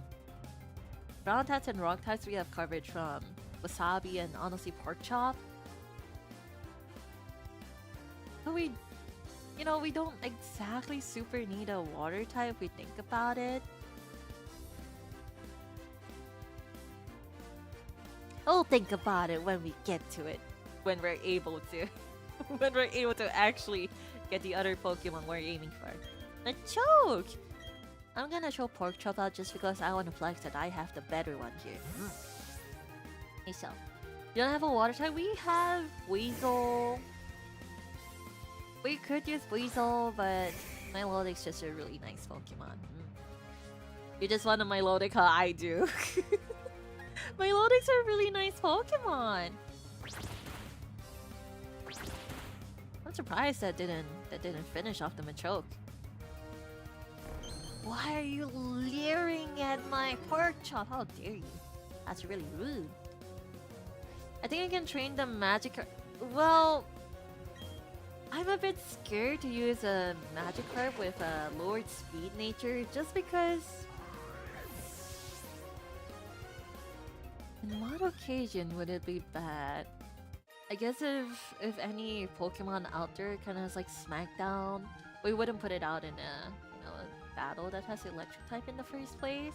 Ground types and rock types we have coverage from Wasabi and honestly Pork Chop. But we don't exactly super need a water type if we think about it. We'll think about it when we get to it. When we're able to. When we're able to actually get the other Pokemon we're aiming for. The choke! I'm gonna show Pork Chop out just because I want to flex that I have the better one here. Hey, so. You don't have a water type? We have Weasel. We could use Weasel, but Milotic's just a really nice Pokemon. You just want a Milotic? How I do. Milotics are really nice Pokemon. I'm surprised that didn't finish off the Machoke. Why are you leering at my Pork Chop? How dare you? That's really rude. I think I can train the Magikarp. Well, I'm a bit scared to use a Magikarp with a lowered speed nature just because... In what occasion would it be bad? I guess if any Pokemon out there kind of has like Smackdown, we wouldn't put it out in a a battle that has electric type in the first place.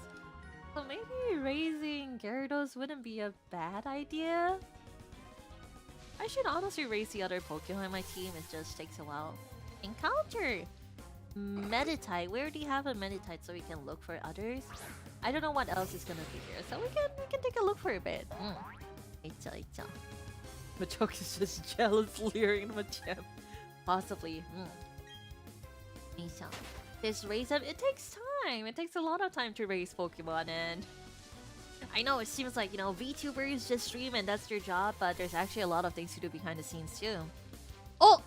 So maybe raising Gyarados wouldn't be a bad idea. I should honestly raise the other Pokemon in my team. It just takes a while. Encounter! Meditite. We already have a Meditite, so we can look for others. I don't know what else is gonna be here, so we can take a look for a bit. Icha. Machoke is just jealous, leering Machamp. Possibly. Icha. This raise up, it takes time. It takes a lot of time to raise Pokemon, and I know it seems like, VTubers just stream and that's their job, but there's actually a lot of things to do behind the scenes too. Oh!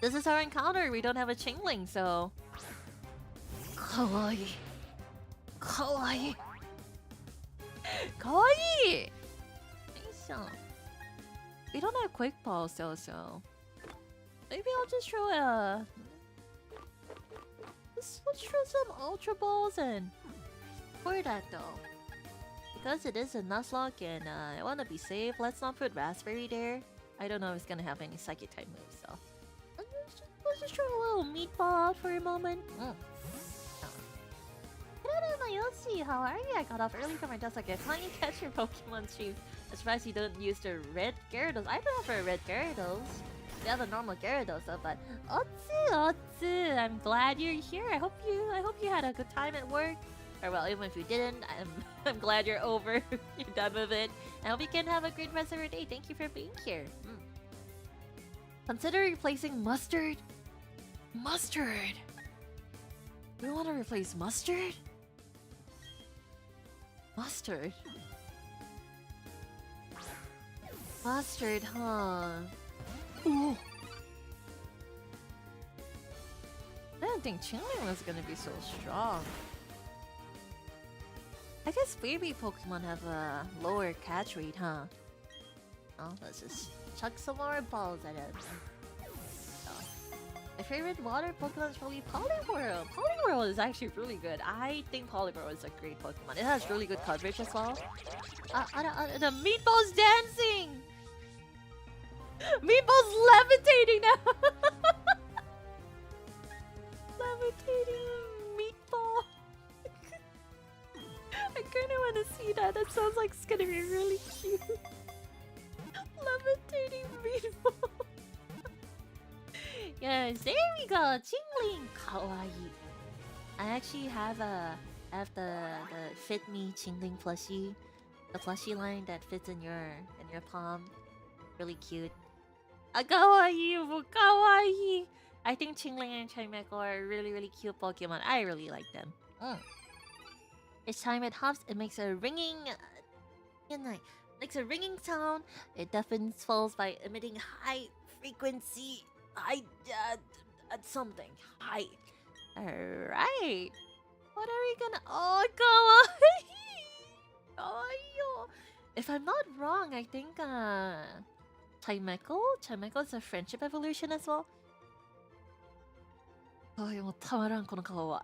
This is our encounter. We don't have a Chingling, so... Kawaii. Kawaii. Kawaii! Nice. We don't have Quick Balls though, so... maybe I'll just throw let's throw some Ultra Balls in. For that though. Because it is a Nuzlocke and I want to be safe, let's not put Raspberry there. I don't know if it's gonna have any Psychic type moves, so let's just throw a little Meatball out for a moment. Hello, my Yoshi, how are you? I got off early from my desk. Like, can you catch your Pokemon stream? I'm surprised you don't use the red Gyarados. I don't have a red Gyarados. We have the normal Gyarados, though, but Otsu, I'm glad you're here. I hope you had a good time at work. Or well, even if you didn't, I'm glad you're over. You're done with it. I hope you can have a great rest of your day. Thank you for being here. Consider replacing mustard. Mustard. You want to replace mustard? Mustard. Mustard, huh? Ooh. I didn't think Chingling was gonna be so strong. I guess baby Pokemon have a lower catch rate, huh? Oh, let's just chuck some more balls at it. Oh. My favorite water Pokemon is probably Poliwhirl. Poliwhirl is actually really good. I think Poliwhirl is a great Pokemon. It has really good coverage as well. The Meatball's dancing! Meatball's levitating now! Levitating Meatball. I kinda wanna see that. That sounds like it's gonna be really cute. Levitating Meatball. Yes, there we go. Chingling, kawaii. I actually have the Fit Me Chingling plushie, the plushie line that fits in your palm. Really cute. Kawaii, kawaii. I think Chingling and Chimecho are really cute Pokemon. I really like them. Each time it hops, it makes a ringing, makes a ringing sound. It deafens foes by emitting high frequency, something high. All right. What are we gonna? Oh, kawaii. Kawaii. If I'm not wrong, I think Chimecho is a friendship evolution as well. Oh, もうたまらんこの顔は。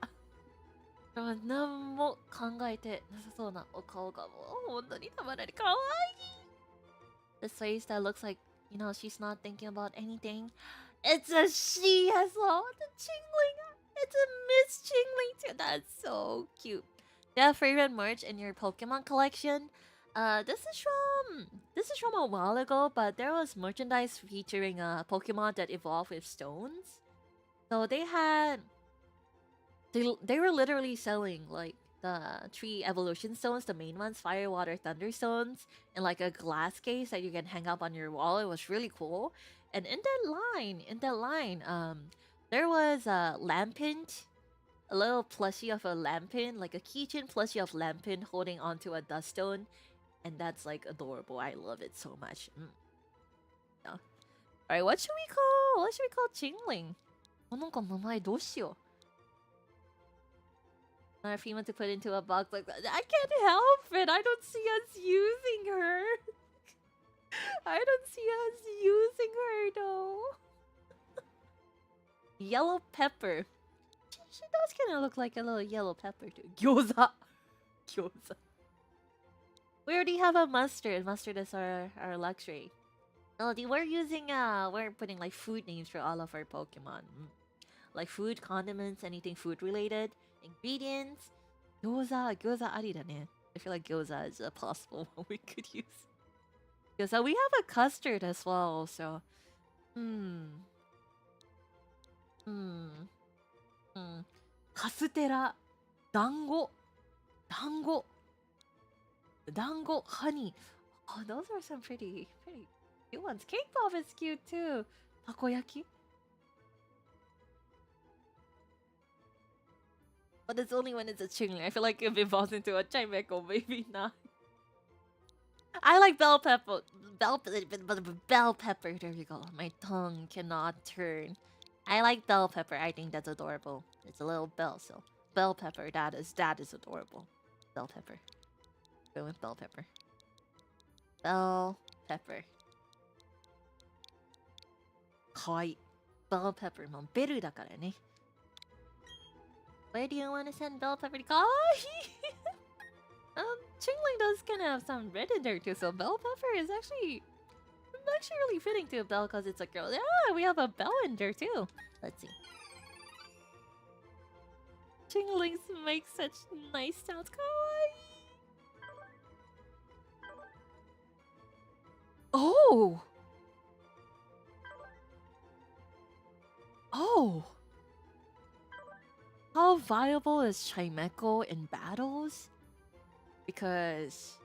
何も考えてなさそうなお顔がもう本当にたまらない。かわいい。This face that looks like, you know, she's not thinking about anything. It's a she as well. The Chingling. It's a Miss Chingling too. That's so cute. Do you have favorite merch in your Pokemon collection? This is from a while ago, but there was merchandise featuring Pokemon that evolved with stones. So they were literally selling like the 3 evolution stones, the main ones, fire, water, thunder stones, in like a glass case that you can hang up on your wall. It was really cool. And in that line, there was a Lampint, a little plushie of a Lampint, like a keychain plushie of Lampint holding onto a dust stone, and that's like adorable. I love it so much. Yeah. All right, what should we call Chingling? なんか名前どうしよう? If he wants to put into a box like that, I can't help it. I don't see us using her. I don't see us using her though. Yellow pepper. She does kind of look like a little yellow pepper too. Gyoza. Gyoza. We already have a mustard. Mustard is our luxury. Melody, we're putting like food names for all of our Pokemon. Like food, condiments, anything food related. Ingredients. Gyoza ありだね. I feel like gyoza is a possible one we could use. Gyoza, we have a custard as well, so. Castella. Dango, honey. Oh, those are some pretty cute ones. Cake pop is cute too. Takoyaki. But it's only when it's a Chingling. I feel like if it evolves into a Chimecho, maybe not. I like bell pepper. Bell pepper. There you go. My tongue cannot turn. I like bell pepper. I think that's adorable. It's a little bell, so bell pepper. That is adorable. Bell pepper. Go with bell pepper. Bell pepper. Kawaii. Bell pepper もベルだからね。Where do you want to send bell pepper? Kawaii! Chingling does kind of have some red in there too, so bell pepper is actually really fitting to a bell because it's a girl. Yeah, we have a bell in there too. Let's see. Chinglings make such nice sounds. Kawaii! Oh! Oh! How viable is Chimecho in battles? Because,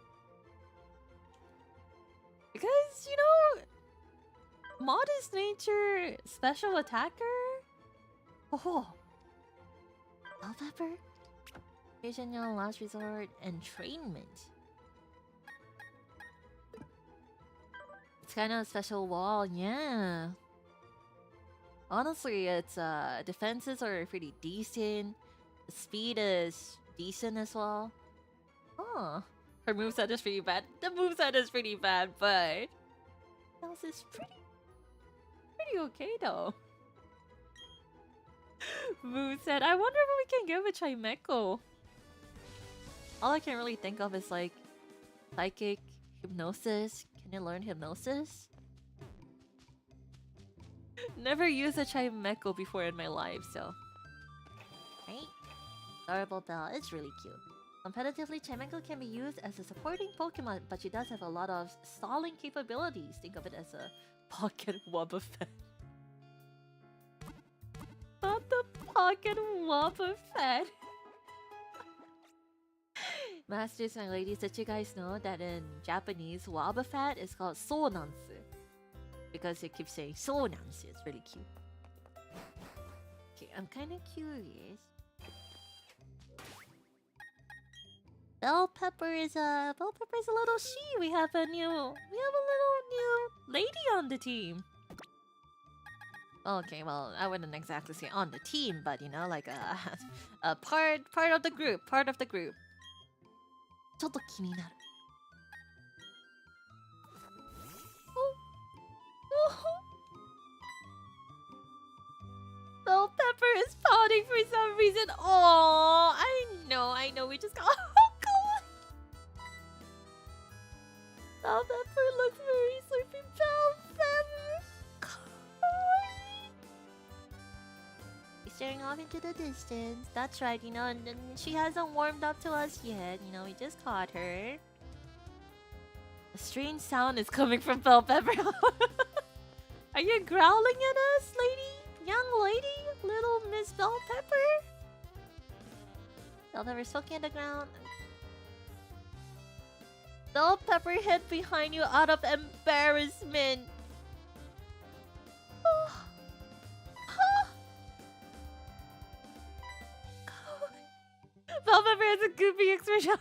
you know, modest nature, special attacker? Oh! Bell pepper? Occasional last resort, entrainment. It's kind of a special wall, yeah. Honestly, its defenses are pretty decent. The speed is decent as well. Oh, her moveset is pretty bad. The moveset is pretty bad, but else is pretty okay though. Moveset. I wonder if we can give a Chimecho. All I can really think of is like psychic, hypnosis. Can you learn hypnosis? Never used a Chimecho before in my life, so. Right? Adorable Bell. It's really cute. Competitively, Chimecho can be used as a supporting Pokemon, but she does have a lot of stalling capabilities. Think of it as a pocket Wobbuffet. Not the pocket Wobbuffet. Masters and ladies, did you guys know that in Japanese, Wobbuffet is called Sounansu? Because it keeps saying Sounansu. It's really cute. Okay, I'm kind of curious. Bell pepper is a little she. We have a little new lady on the team. Okay, well, I wouldn't exactly say on the team, but you know, like a part of the group, part of the group. ちょっと気になる。Bell pepper is pouting for some reason. Oh, I know. We just got. Bell pepper looks very sleepy. Bell pepper. He's staring off into the distance. That's right, you know, and she hasn't warmed up to us yet. You know, we just caught her. A strange sound is coming from Bell pepper. Are you growling at us, lady? Young lady? Little Miss Bell pepper? Bell pepper soaking at the ground. Bell pepper hid behind you out of embarrassment. Bell pepper has a goofy expression.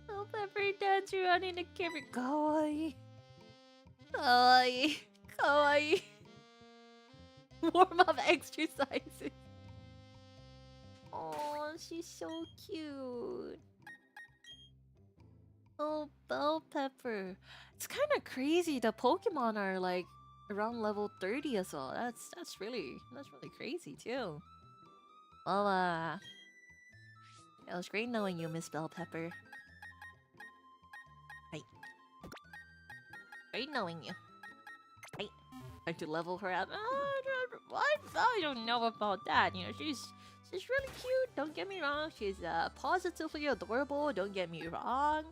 Bell pepper dance around in the camera. Kawaii. Kawaii. Kawaii. Warm up exercises. Oh, she's so cute. Oh, Bell pepper. It's kind of crazy. The Pokemon are like around level 30 as well. That's really crazy too. Well, it was great knowing you, Miss Bell pepper. Hey. Great knowing you. Hey. Time to level her up. What? I don't know about that. You know, she's really cute. Don't get me wrong. She's positively adorable. Don't get me wrong.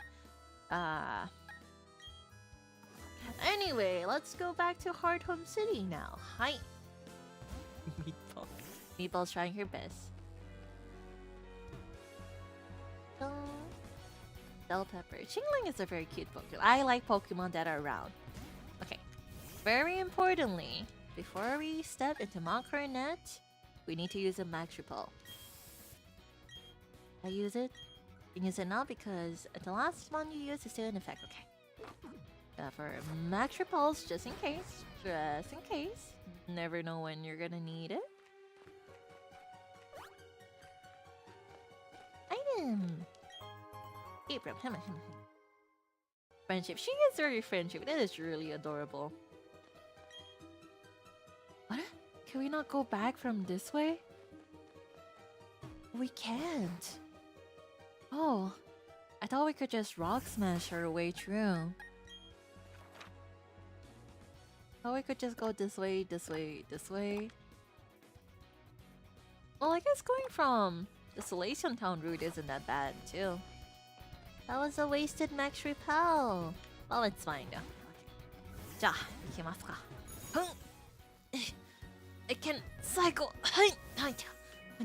Anyway, let's go back to Hearthome City now. Hi. Meatball. Meatball's trying her best. Bell pepper. Chingling is a very cute Pokemon. I like Pokemon that are round. Okay. Very importantly, before we step into Mount Coronet, we need to use a Max Repel. I use it. You can use it now because the last one you used is still in effect. Okay. For Max Repels, just in case. Just in case. Never know when you're gonna need it. Item! Hey, bro. Come on. Friendship. She is very friendship. That is really adorable. What? Can we not go back from this way? We can't. Oh, I thought we could just rock smash our way through. Oh, we could just go this way, this way, this way. Well, I guess going from the Celestic Town route isn't that bad, too. That was a wasted max repel. Well, it's fine, though. Okay. じゃあ、行きますか。I can cycle. Okay, there we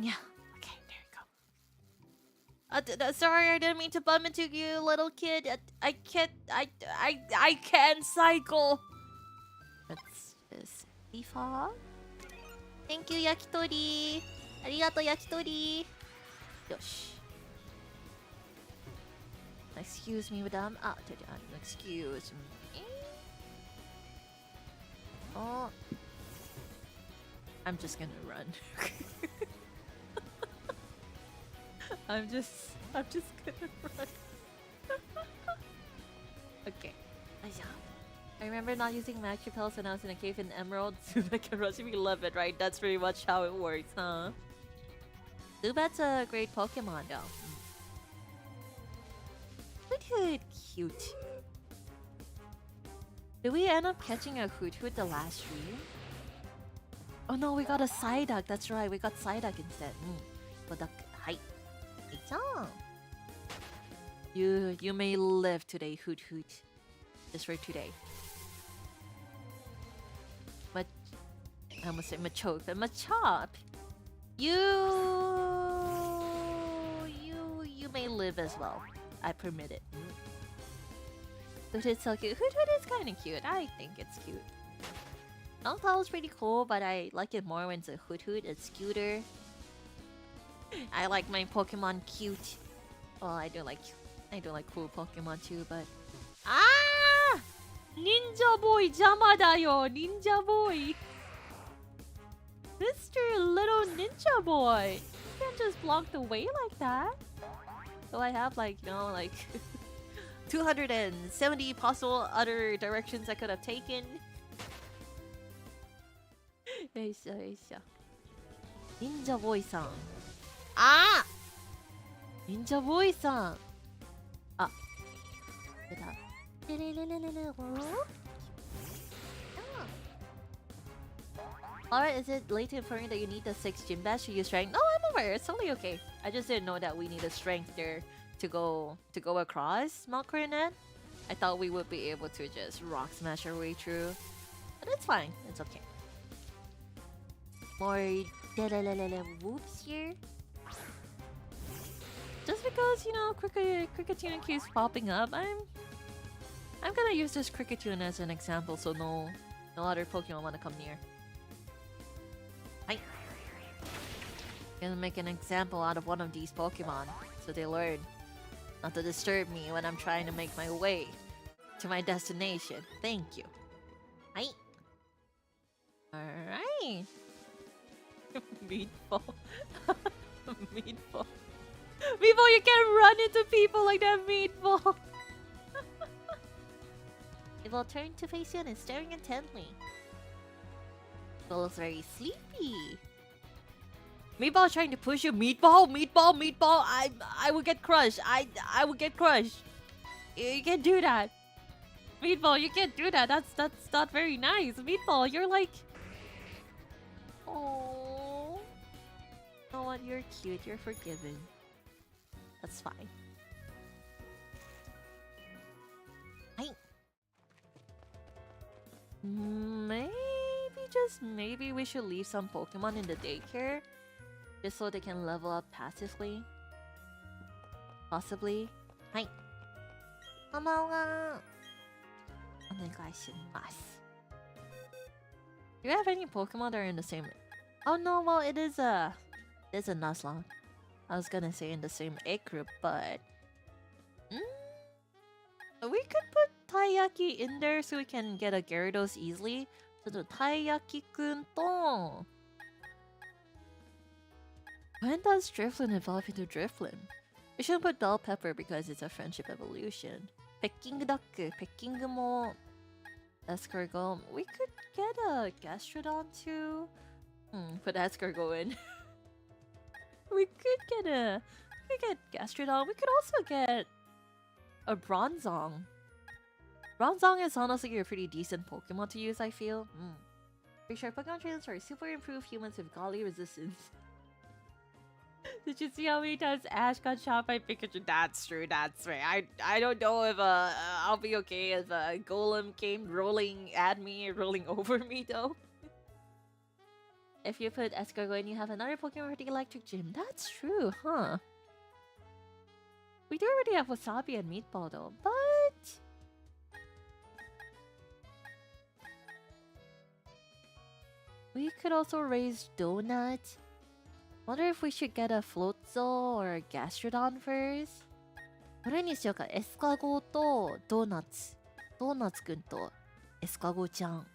go. Sorry, I didn't mean to bump into you, little kid. I can't cycle. Let's just leave off. Thank you, Yakitori. Arigato, Yakitori. Yosh. Excuse me, madam. Excuse me. Oh. I'm just gonna run. I'm just gonna run. Okay. I remember not using max repels when I was in a cave in Emerald. Zubat can rush me, love it, right? That's pretty much how it works, huh? Zubat's a great Pokemon, though. Hoot, cute. Did we end up catching a Hoot the last stream? Oh no, we got a Psyduck. That's right, we got Psyduck instead. Hi. You may live today, Hoot. Just for today. I almost said Machoke, but Machop. You may live as well. I permit it. Hoot is so cute. Hoot is kind of cute. I think it's cute. Noctowl is pretty cool, but I like it more when it's a Hoot. It's cuter. I like my Pokemon cute. Well, I do like cool Pokemon too, but Ninja boy, jama da yo, Ninja boy. Mr. Little Ninja boy, you can't just block the way like that. So I have 270 possible other directions I could have taken. Ninja boy-san. Ninja boy-san. Alright, is it late to inform you that you need the 6 gym badge to use strength? No, I'm aware. It's totally okay. I just didn't know that we need a strength there to go across Mount Coronet. I thought we would be able to just rock smash our way through. But it's fine. It's okay. More whoops here. Just because, Cricketune keeps popping up, I'm gonna use this Cricketune as an example so no other Pokemon wanna come near. Hi. Gonna make an example out of one of these Pokemon so they learn not to disturb me when I'm trying to make my way to my destination. Thank you. Hi. Alright. Meatball. Meatball. Meatball, you can't run into people like that, Meatball. Meatball turned to face you and is staring intently. Meatball looks very sleepy. Meatball trying to push you. Meatball. I would get crushed. I would get crushed. You can't do that. Meatball, you can't do that. That's not very nice. Meatball, you're like... Oh. You know what? You're cute. You're forgiven. That's fine. Hi. Maybe we should leave some Pokemon in the daycare just so they can level up passively. Possibly. Hi. Konbanwa. Onegaishimasu. Do you have any Pokemon that are in the same... Oh no, well it is a Nuzlocke. I was gonna say in the same egg group, but... We could put Taiyaki in there so we can get a Gyarados easily. So Taiyaki-kun to... When does Drifloon evolve into Drifloon? We shouldn't put Bell Pepper because it's a friendship evolution. Pecking duck, pecking mo escargot. We could get a gastrodon too. Put escargot in. We could get gastrodon. We could also get a bronzong. Bronzong is honestly a pretty decent Pokemon to use, I feel. Pretty sure Pokemon trainers are super improved humans with golly resistance. Did you see how many times Ash got shot by Pikachu? That's true, that's right. I don't know if I'll be okay if a golem came rolling at me, rolling over me though. If you put escargot in, you have another Pokemon for the electric gym. That's true, huh? We do already have Wasabi and Meatball though, but... we could also raise Donut. Wonder if we should get a Floatzel or a Gastrodon first? どれにしようか。エスカゴとドーナツ。ドーナツくんとエスカゴちゃん。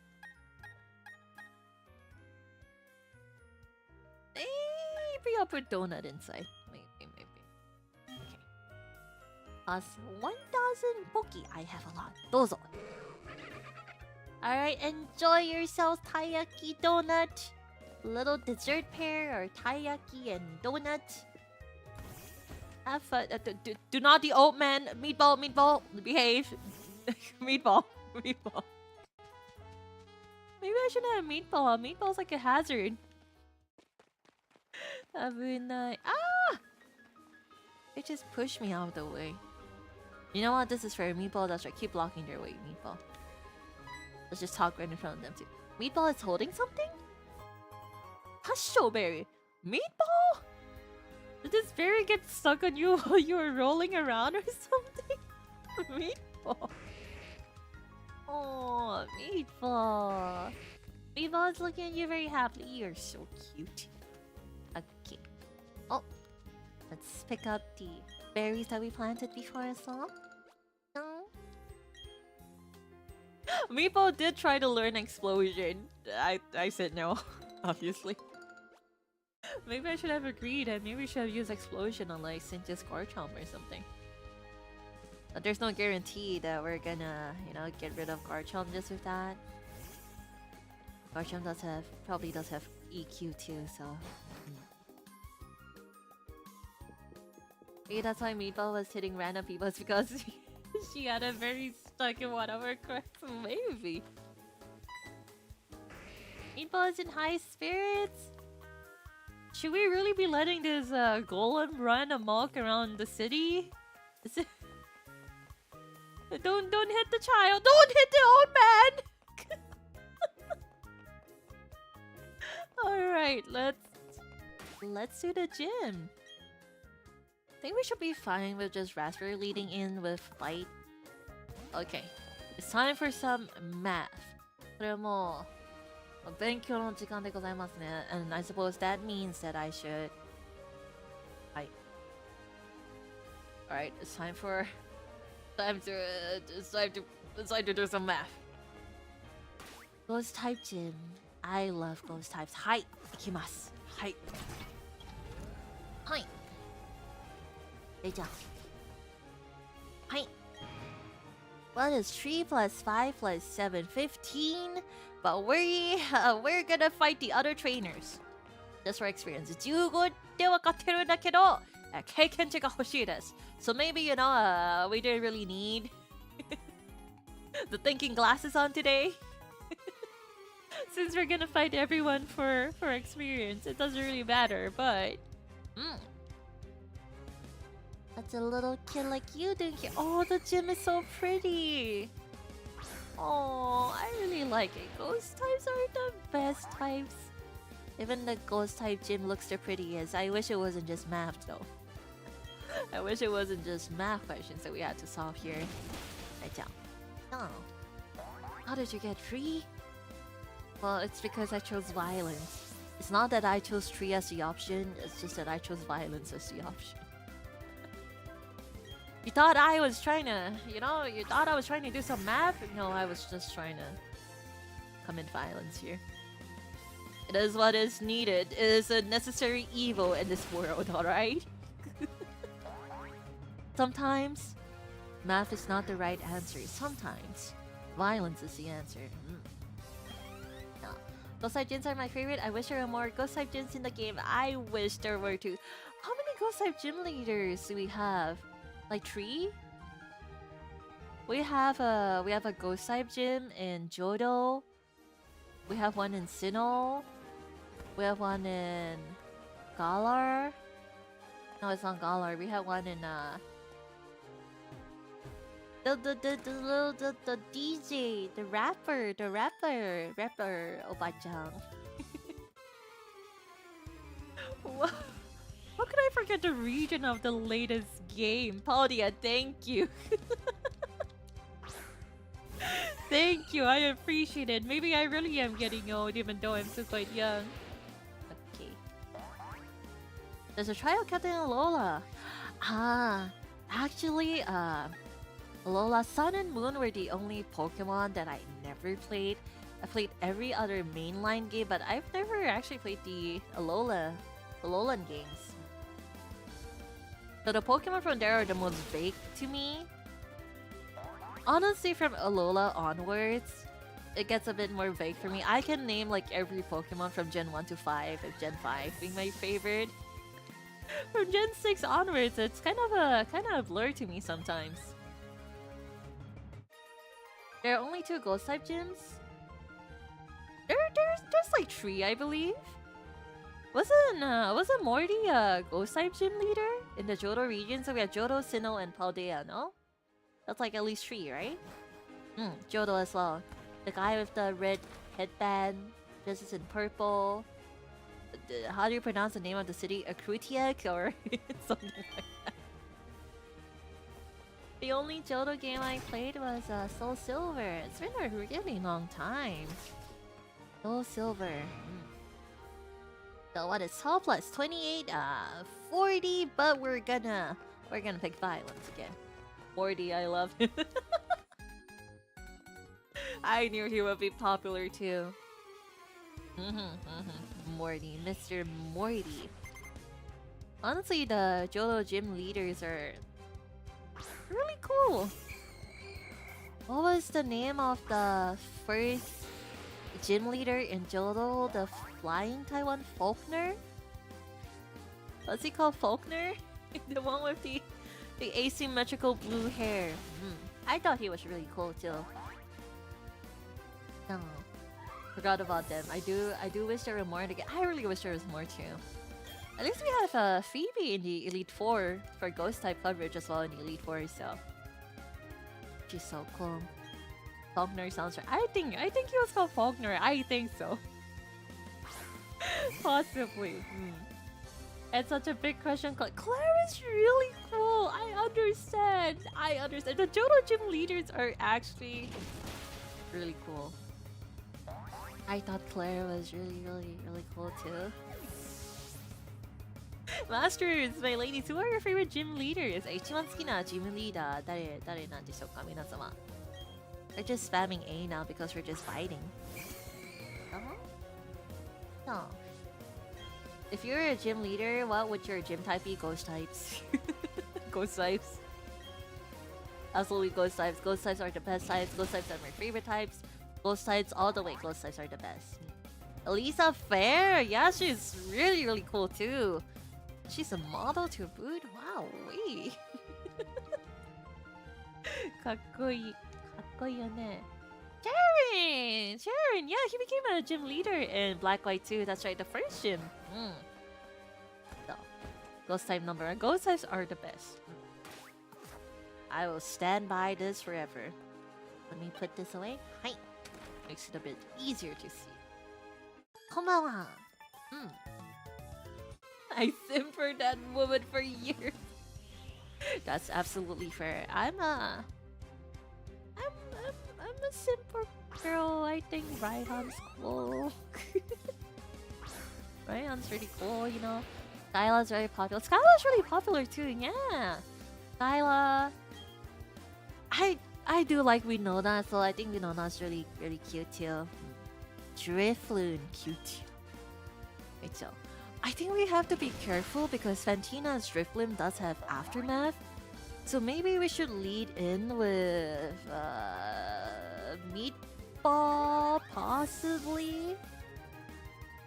Maybe I'll put Donut inside. Maybe. Okay. Us 1,000 Poki. I have a lot. どうぞ。Alright, enjoy yourself, Taiyaki Donut. Little dessert pair or taiyaki and donut. Have fun. Do not the old man. Meatball, behave. Meatball. Maybe I shouldn't have Meatball. Meatball's like a hazard. Abunai. Ah! It just pushed me out of the way. You know what? This is fair. Meatball, that's right. Keep blocking their way, Meatball. Let's just talk right in front of them too. Meatball is holding something? Hush, berry. Meatball? Did this berry get stuck on you while you were rolling around or something? Meatball. Oh, Meatball. Meatball is looking at you very happily. You're so cute. Okay. Oh, let's pick up the berries that we planted before as well. No. Meatball did try to learn explosion. I said no, obviously. Maybe I should have agreed and maybe we should have used explosion on like Cynthia's Garchomp or something. But there's no guarantee that we're gonna, get rid of Garchomp just with that. Garchomp probably does have EQ too, so... Maybe that's why Meatball was hitting random people, it's because she had a very stuck in one of her quests. Maybe. Meatball is in high spirits. Should we really be letting this golem run amok around the city? Is it... Don't hit the child! Don't hit the old man! Alright, let's do the gym. I think we should be fine with just Raspberry leading in with Fight. Okay, it's time for some math. これはもう勉強の時間でございますね. And I suppose that means that I should... Alright, it's time to do some math. Ghost type gym. I love ghost types. はい、いきます。はい。はい。じゃあ。はい。What is 3 plus 5 plus 7? 15? But we're gonna fight the other trainers. Just for experience. 15って分かってるんだけど、経験値が欲しいです。So maybe, we didn't really need the thinking glasses on today. Since we're gonna fight everyone for experience, it doesn't really matter, but... That's a little kid like you doing here. Oh, the gym is so pretty. Oh, I really like it. Ghost types are the best types. Even the ghost type gym looks the prettiest. I wish it wasn't just math though. I wish it wasn't just math questions that we had to solve here. Oh. How did you get 3? Well, it's because I chose violence. It's not that I chose 3 as the option, it's just that I chose violence as the option. You thought I was trying to, you thought I was trying to do some math? No, I was just trying to commit violence here. It is what is needed. It is a necessary evil in this world, alright? Sometimes Math is not the right answer. Sometimes violence is the answer. No. Ghost type gyms are my favorite. I wish there were more ghost type gyms in the game. I wish there were too. How many ghost type gym leaders do we have? Like 3? We have a ghost type gym in Johto. We have one in Sinnoh. We have one in Galar. No, it's not Galar. We have one in the DJ, the rapper, Obajang. How could I forget the region of the latest game? Paudia, thank you. Thank you, I appreciate it. Maybe I really am getting old even though I'm still quite young. Okay. There's a trial cat in Alola. Actually, Alola Sun and Moon were the only Pokemon that I never played. I played every other mainline game, but I've never actually played the Alolan games. So the Pokemon from there are the most vague to me. Honestly, from Alola onwards, it gets a bit more vague for me. I can name like every Pokemon from Gen 1 to 5, and Gen 5 being my favorite. From Gen 6 onwards, it's kind of a blur to me sometimes. There are only 2 ghost type gyms. There's like 3, I believe. Wasn't Morty a ghost type gym leader in the Johto region? So we have Johto, Sinnoh, and Paldea, no? That's like at least 3, right? Johto as well. The guy with the red headband, this is in purple. How do you pronounce the name of the city? Akrutiak or something like that. The only Johto game I played was Soul Silver. It's been a really long time. Soul Silver. So what is 12 plus 28? 40, but we're gonna pick violence again. 40, I love him. I knew he would be popular too. Morty, Mr. Morty. Honestly, the Johto gym leaders are really cool. What was the name of the first gym leader in Johto? The flying Taiwan Faulkner? What's he called? Faulkner? The one with the asymmetrical blue hair. I thought he was really cool too. No, forgot about them. I do wish there were more to get. I really wish there was more too. At least we have Phoebe in the Elite Four for Ghost type coverage as well in the Elite Four. So she's so cool. Faulkner sounds right. I think he was called Faulkner. I think so. Possibly. It's such a big question. Clara's really cool. I understand. The Johto gym leaders are actually really cool. I thought Clara was really cool too. Masters, my ladies, who are your favorite gym leaders? 一番好きなgym leader 誰なんでしょうか皆様? We're just spamming A now because we're just fighting. No. If you're a gym leader, what would your gym type be? Ghost types. Ghost types. Absolutely ghost types. Ghost types are the best types. Ghost types are my favorite types. Ghost types all the way. Ghost types are the best. Elisa Fair. Yeah, she's really cool too. She's a model to boot. Wow, wee. かっこいい。かっこいいよね。Sharon! Yeah, he became a gym leader in Black White 2. That's right, the first gym. So, ghost type number 1. Ghost types are the best. I will stand by this forever. Let me put this away. Hi. Makes it a bit easier to see. Konbanwa. I simpered that woman for years. That's absolutely fair. I'm a simper girl. I think Raihan's cool. Raihan's really cool, you know. Skyla's very popular. Skyla's really popular too, yeah. Skyla. I do like Winona, so I think Winona's really cute too. Drifloon, cute. Wait, so I think we have to be careful because Fantina's Drifloon does have Aftermath. So maybe we should lead in with Meatball, possibly.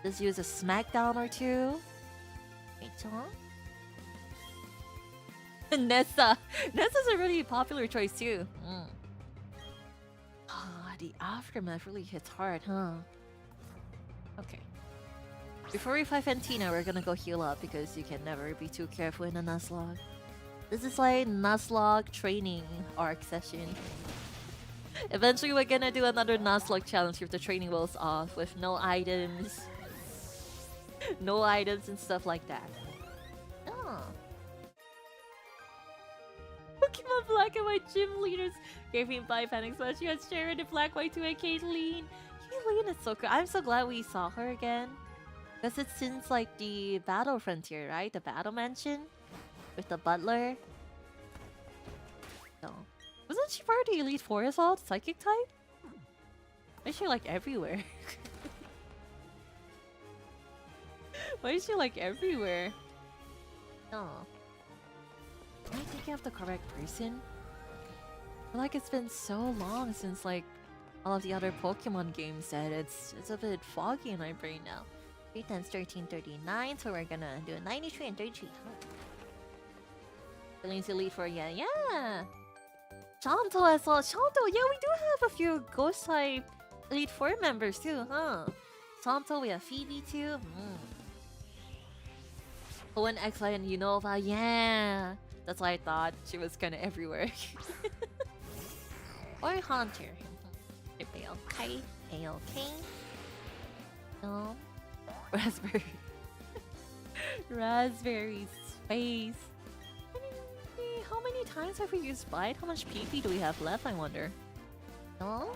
Just use a smackdown or two. Wait, Nessa. Nessa's a really popular choice too. Ah, the aftermath really hits hard, huh? Okay. Before we fight Fantina, we're gonna go heal up because you can never be too careful in a Nuzlocke. This is like Nuzlocke training arc session. Eventually we're gonna do another Nuzlocke challenge with the training wheels off with no items. No items and stuff like that. Oh. Pokemon Black and White gym leaders gave me 5 panic slash. You had Sharon and Black White 2 and Caitlyn. Caitlyn is so cool. I'm so glad we saw her again. Because it's since like the Battle Frontier, right? The Battle Mansion? With the butler. No. Wasn't she part of the Elite Four as well? Psychic type? Why is she like everywhere? Why is she like everywhere? No. Am I thinking of the correct person? I feel like it's been so long since like all of the other Pokemon games that it's a bit foggy in my brain now. 3 times 1339, so we're gonna do a 93 and 33. Feelings Elite Four, yeah. Shanto as well. Shanto, yeah, we do have a few Ghost type Elite Four members too, huh? Shanto, we have Phoebe too. Owen X-Y and Unova, yeah. That's why I thought she was kind of everywhere. Or Haunter. Okay. No. Raspberry. Raspberry space. How many times have we used Bite? How much PP do we have left, I wonder? No?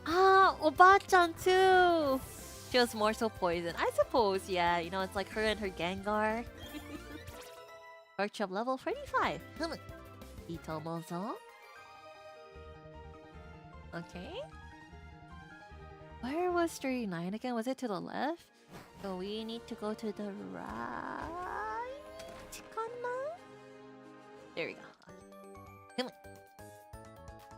Ah, Oba-chan too! She was more so poison. I suppose, yeah. You know, it's like her and her Gengar. Workshop level 45. Itomozo. Okay. Where was 39 again? Was it to the left? So we need to go to the right. There we go. Come on.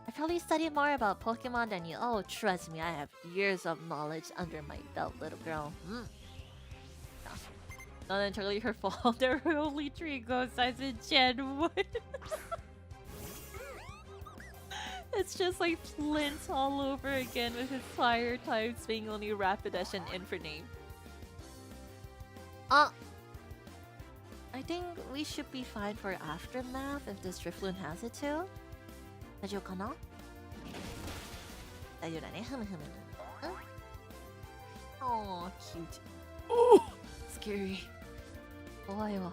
I probably studied more about Pokemon than you. Oh, trust me, I have years of knowledge under my belt, little girl. No. Not entirely her fault. There were only 3 ghost types in Gen 1. It's just like Flint all over again with his fire types being only Rapidash and Infernape. I think we should be fine for Aftermath if this Drifloon has it too. 大丈夫かな? 大丈夫だね。Oh, cute. Oh, scary. 怖いわ。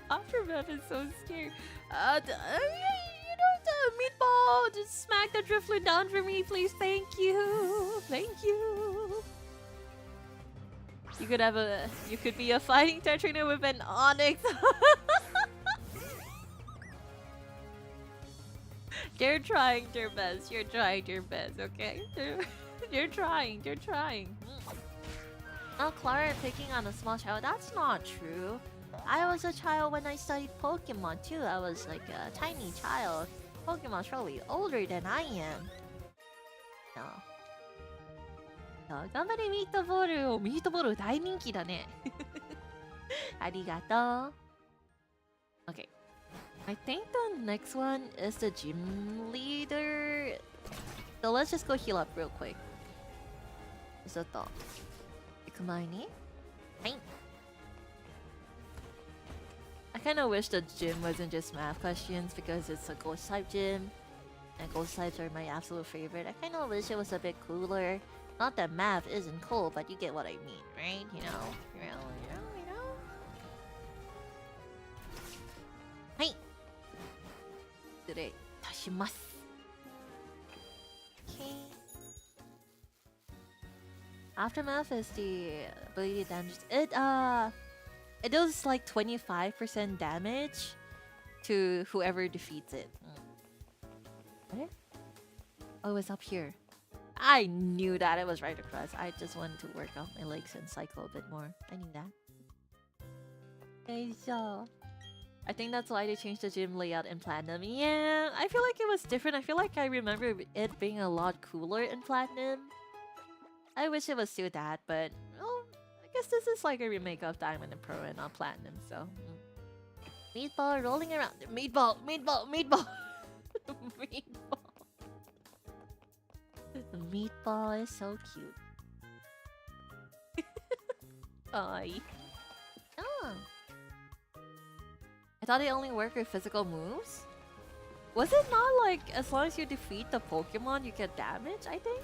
Aftermath is so scary. Meatball, just smack the Drifloon down for me, please. Thank you. You could be a fighting type trainer with an Onyx. They're trying their best. You're trying your best, okay? They're trying. Now Klara picking on a small child. That's not true. I was a child when I studied Pokemon too. I was like a tiny child. Pokemon's probably older than I am. No. 頑張れミートボール。ミートボール大人気だね。ありがとう。Okay. I think the next one is the gym leader. So let's just go heal up real quick. ちょっと行く前に。はい。I kind of wish the gym wasn't just math questions because it's a ghost type gym. And ghost types are my absolute favorite. I kind of wish it was a bit cooler. Not that math isn't cool, but you get what I mean, right? You know? はい。失礼いたします。Okay. Aftermath is the ability damage. It does like 25% damage to whoever defeats it. What? Oh, it's up here. I knew that it was right across. I just wanted to work out my legs and cycle a bit more. I knew that. Okay, so I think that's why they changed the gym layout in Platinum. Yeah, I feel like it was different. I feel like I remember it being a lot cooler in Platinum. I wish it was still that, but well, I guess this is like a remake of Diamond and Pearl and not Platinum, so. Meatball rolling around. Meatball, meatball, meatball. Meatball. The meatball is so cute. Aye. Oh. I thought it only worked with physical moves. Was it not like as long as you defeat the Pokemon, you get damage? I think.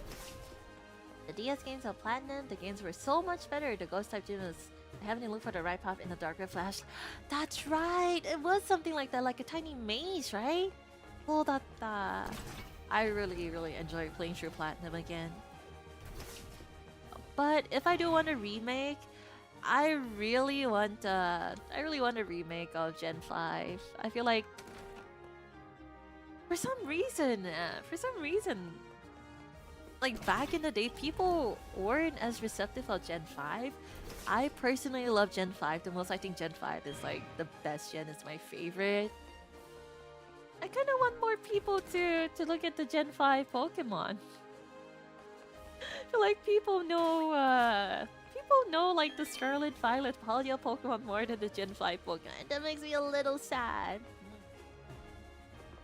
The DS games of Platinum, the games were so much better. The Ghost type gym was having to look for the right path in the darker flash. That's right. It was something like that, like a tiny maze, right? Oh, that. I really enjoy playing through Platinum again. But if I do want a remake, I really want a remake of Gen 5. I feel like for some reason, like back in the day, people weren't as receptive of Gen 5. I personally love Gen 5 the most. I think Gen 5 is like the best gen. It's my favorite. I kind of want more people to look at the Gen 5 Pokemon. I feel like people know like the Scarlet, Violet, Paleo Pokemon more than the Gen 5 Pokemon. That makes me a little sad.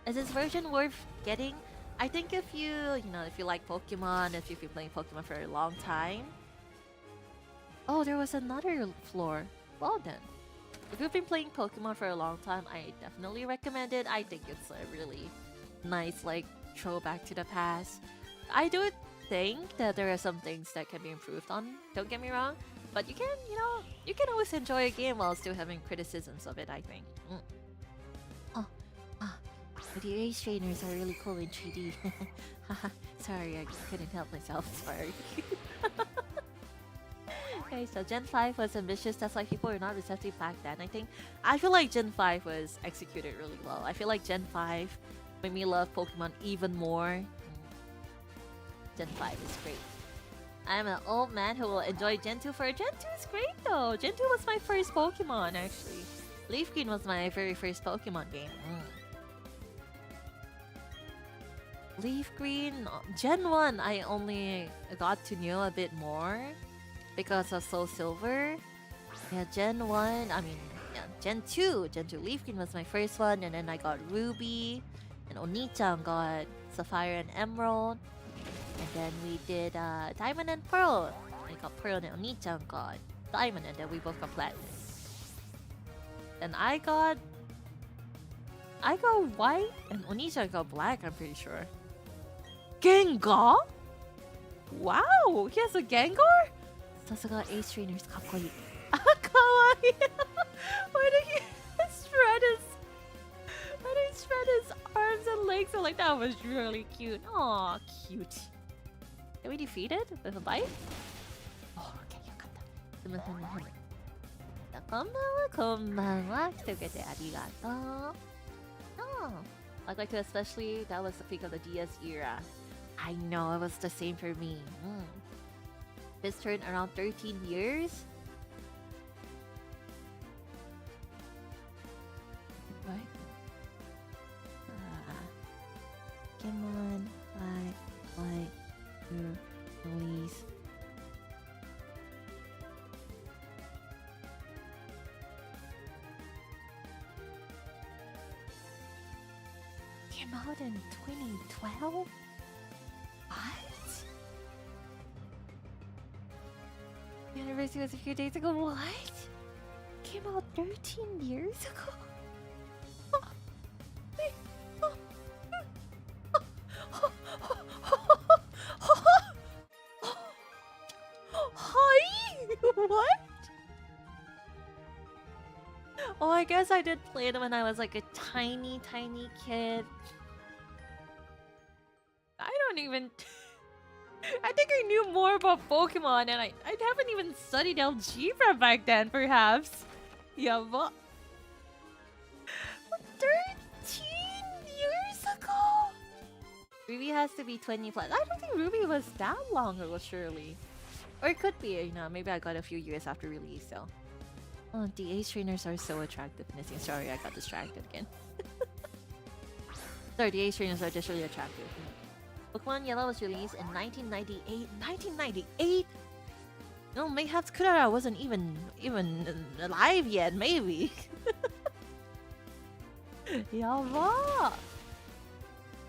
Is this version worth getting? I think if you like Pokemon, if you've been playing Pokemon for a long time. Oh, there was another floor. Well then. If you've been playing Pokemon for a long time, I definitely recommend it. I think it's a really nice, like, throwback to the past. I do think that there are some things that can be improved on, don't get me wrong. But you can always enjoy a game while still having criticisms of it, I think. The race trainers are really cool in 3D. Sorry, I couldn't help myself. Sorry. Okay, so Gen 5 was ambitious. That's why people were not receptive back then. I feel like Gen 5 was executed really well. I feel like Gen 5 made me love Pokemon even more. Gen 5 is great. I'm an old man who will enjoy Gen 2 for Gen 2 is great though. Gen 2 was my first Pokemon actually. Leaf Green was my very first Pokemon game. Leaf Green, Gen 1 I only got to know a bit more because of Soul Silver. Yeah, Gen 1, Gen 2 Leaf Green was my first one, and then I got Ruby, and Oni-chan got Sapphire and Emerald, and then we did Diamond and Pearl. I got Pearl and Oni-chan got Diamond, and then we both got Platinum. And I got White, and Oni-chan got Black, I'm pretty sure. Gengar? Wow, he has a Gengar? さすが Ace Trainers かっこいい。あ、かわいい。Why did he shred his arms and legs? So like that was really cute. Aw, cute. Can we defeat it with a bite? Oh, okay, よかった。すみません。こんばんは、こんばんは。来てくれてありがとう。Oh, I'd like to especially, that was the peak of the DS era. I know, it was the same for me. This turned around 13 years? What? Come on, like, please. Came out in 2012? What? The anniversary was a few days ago. What? Came out 13 years ago? Hi? What? Oh, I guess I did play it when I was like a tiny kid. I don't even... I think I knew more about Pokemon, and I haven't even studied algebra back then, perhaps. Yeah, but... 13 years ago? Ruby has to be 20 plus. I don't think Ruby was that long ago, surely. Or it could be, maybe I got a few years after release, so... Oh, the ace trainers are so attractive. Missing. Sorry, I got distracted again. Sorry, the ace trainers are just really attractive. Pokemon Yellow was released in 1998. 1998? No, mayhaps Klara wasn't even alive yet, maybe. Yava!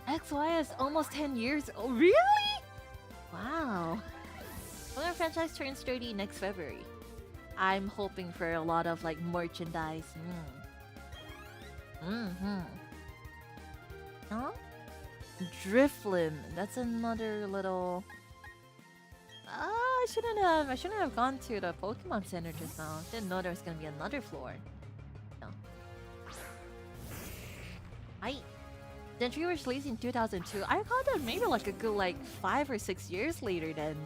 XY is almost 10 years old. Really? Wow. Pokemon franchise turns 30 next February. I'm hoping for a lot of like merchandise. Huh? Driflim. That's another little. I shouldn't have gone to the Pokemon Center just now. Didn't know there was gonna be another floor. No. Gentry was released in 2002. I thought that maybe like a good like 5 or 6 years later then.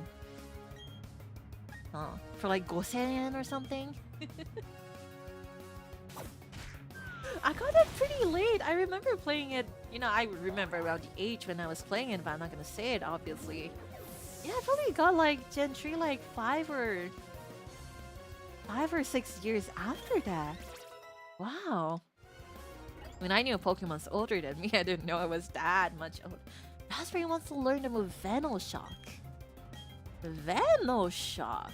For like Gosen or something. I got it pretty late. I remember playing it. You know, I remember around the age when I was playing it, but I'm not gonna say it obviously. Yeah, I probably got like Gentry like 5 or 6 years after that. Wow. I mean, I knew Pokemon's older than me. I didn't know I was that much older. Raspberry wants to learn the move Venoshock. Venoshock.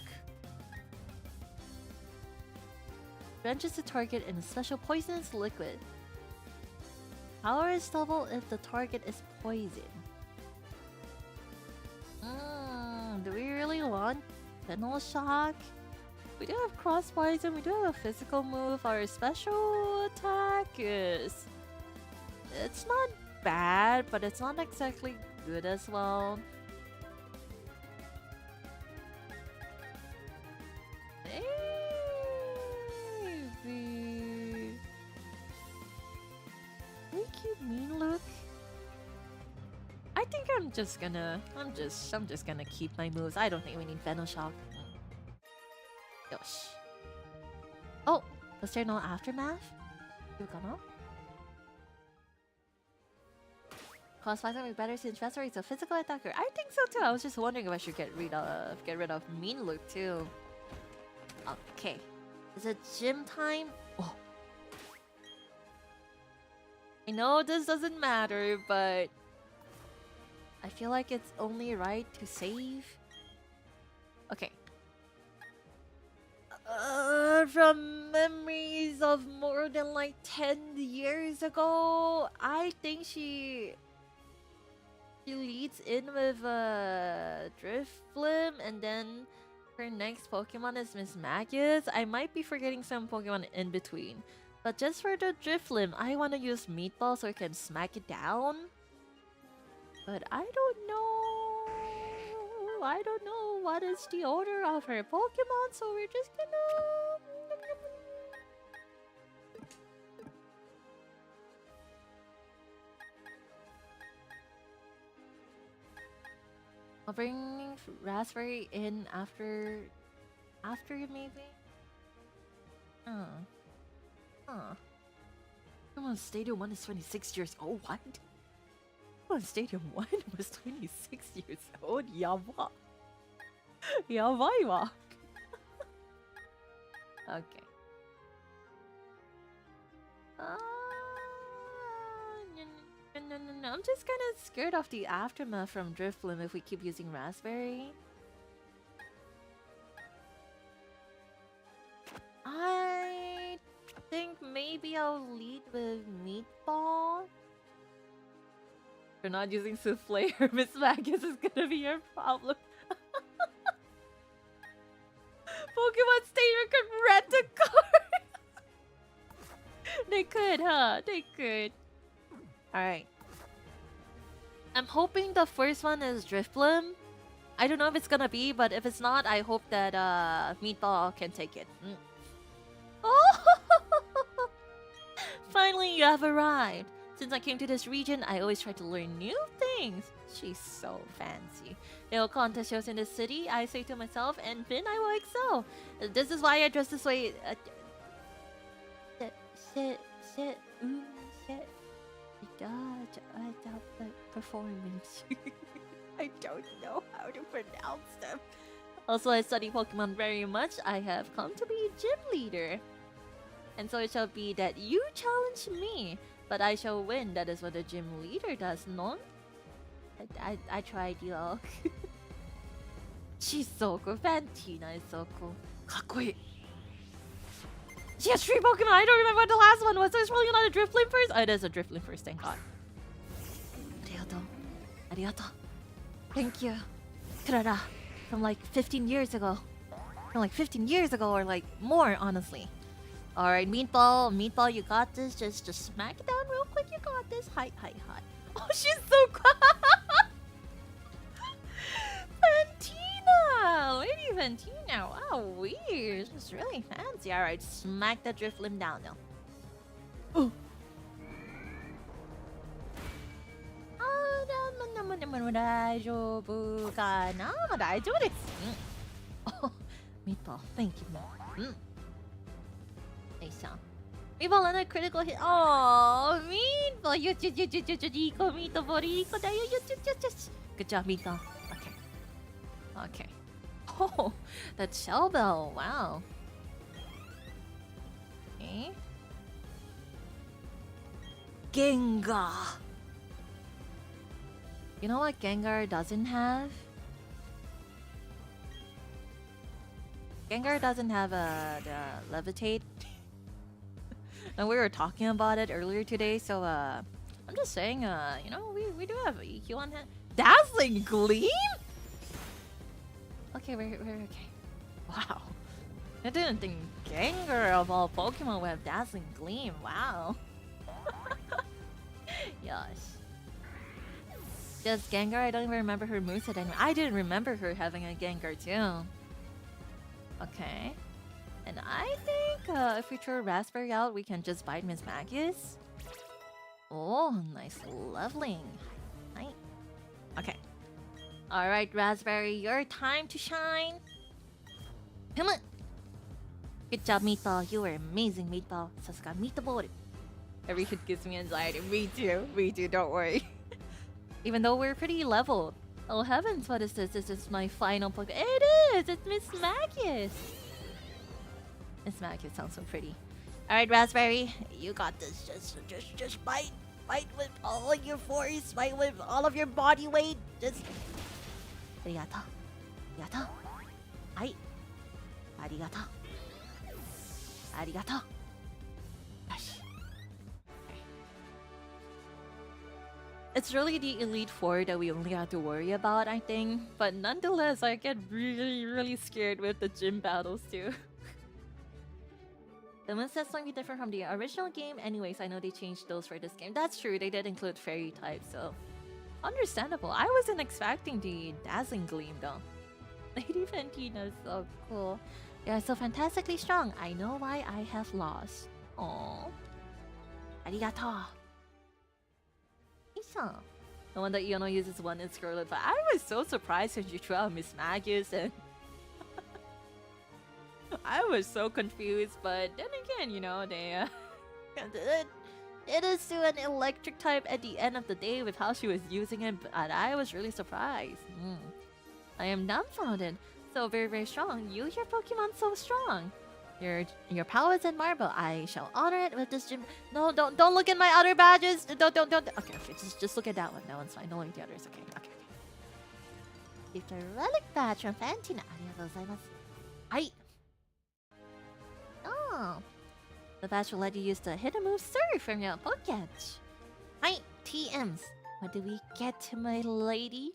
Drenches the target in a special poisonous liquid. Power is double if the target is poisoned. Do we really want Venoshock? We do have Cross Poison, we do have a physical move. Our special attack is... It's not bad, but it's not exactly good as well. Maybe... Very cute mean look. I think I'm just gonna keep my moves. I don't think we need Venoshock. Yosh. Oh, was there no aftermath? Cost 5 would be better since Vesper is a physical attacker. I think so too. I was just wondering if I should get rid of Mean Look too. Okay. Is it gym time? Oh. I know this doesn't matter, but I feel like it's only right to save. Okay. From memories of more than like 10 years ago, I think she leads in with Drifblim, and then her next Pokemon is Miss Magus. I might be forgetting some Pokemon in between, but just for the Drifblim, I want to use Meatball so I can smack it down. But I don't know what is the order of her Pokemon, so we're just gonna... I'll bring Raspberry in after maybe? Come on, Stadium 1 is 26 years old. What? Come on, Stadium 1 was 26 years old. Yaba. Yabai wa. Okay. No. I'm just kind of scared of the aftermath from Drifblim if we keep using Raspberry. I think maybe I'll lead with Meatball. You're not using Souffle or Miss Magus is gonna be your problem. Pokemon Stadium could rent a car. They could, huh? They could. Alright. I'm hoping the first one is Drifblim. I don't know if it's gonna be, but if it's not, I hope that Meatball can take it. Oh! Finally, you have arrived. Since I came to this region, I always try to learn new things. She's so fancy. There are contest shows in the city, I say to myself, and then I will excel. This is why I dress this way. Performance. I don't know how to pronounce them. Also, I study Pokemon very much. I have come to be a gym leader. And so it shall be that you challenge me, but I shall win. That is what the gym leader does, no? I tried, you all. She's so cool. Fantina is so cool. かっこいい. She has 3 Pokemon. I don't remember what the last one was. So it's probably not a Drifloon first. Oh, it is a Drifloon first. Thank God. Arigato. Arigato. Thank you. Klara. From like 15 years ago. From like 15 years ago or like more, honestly. Alright, Meatball. Meatball, you got this. Just smack it down real quick. You got this. Hi. Oh, she's so cool. Fantina! Lady Fantina. Wow, weird. She's really fancy. Alright, smack that Drifloon down now. Oh. 大丈夫かな? まあ大丈夫です。Oh, Meatball, thank you, man. Meatball on a critical hit. Oh, Meatball. Rico, Meatball, Rico. Good job, Meatball. Okay. Oh, that shell bell. Wow. Okay. Gengar. You know what Gengar doesn't have? Gengar doesn't have the levitate. And we were talking about it earlier today, so I'm just saying, you know, we do have EQ on hand. Dazzling Gleam? Okay, we're okay. Wow. I didn't think Gengar of all Pokemon would have Dazzling Gleam. Wow. Yes. Just Gengar, I don't even remember her moveset anymore. I didn't remember her having a Gengar too. Okay. And I think if we throw Raspberry out, we can just bite Miss Magus. Oh, nice leveling. Hi. Okay. Alright, Raspberry, your time to shine. Come on. Good job, Meatball. You were amazing, Meatball. Sasuke, Meatball. Every hit gives me anxiety. Me too, don't worry. Even though we're pretty leveled. Oh heavens, what is this? This is my final Pokemon. It is! It's Miss Magus! Miss Magus sounds so pretty. Alright, Raspberry, you got this. Just bite. Bite with all your force. Bite with all of your body weight. Just... Arigato. Arigato. Hi. Arigato. Arigato. It's really the Elite Four that we only have to worry about, I think. But nonetheless, I get really scared with the gym battles too. The movesets might be different from the original game. Anyways, I know they changed those for this game. That's true, they did include fairy types, so... Understandable. I wasn't expecting the Dazzling Gleam though. Lady Fantina is so cool. They are so fantastically strong. I know why I have lost. Aww. Arigato. The one that Iono uses one in Scarlet, but I was so surprised when you threw out Miss Magus and I was so confused, but then again, you know, they it is still an electric type at the end of the day with how she was using it, but I was really surprised. I am dumbfounded. So very strong. Your Pokemon so strong. Your power is in marble. I shall honor it with this gym. No, don't look at my other badges. Don't. Okay, just look at that one. That one's fine. Don't look at the others. Okay. Give the relic badge from Fantina. Arigatou gozaimasu. Hi. Oh, the badge will let you use the hidden move Surf from your Pokemon. Hi, TMs. What do we get, my lady?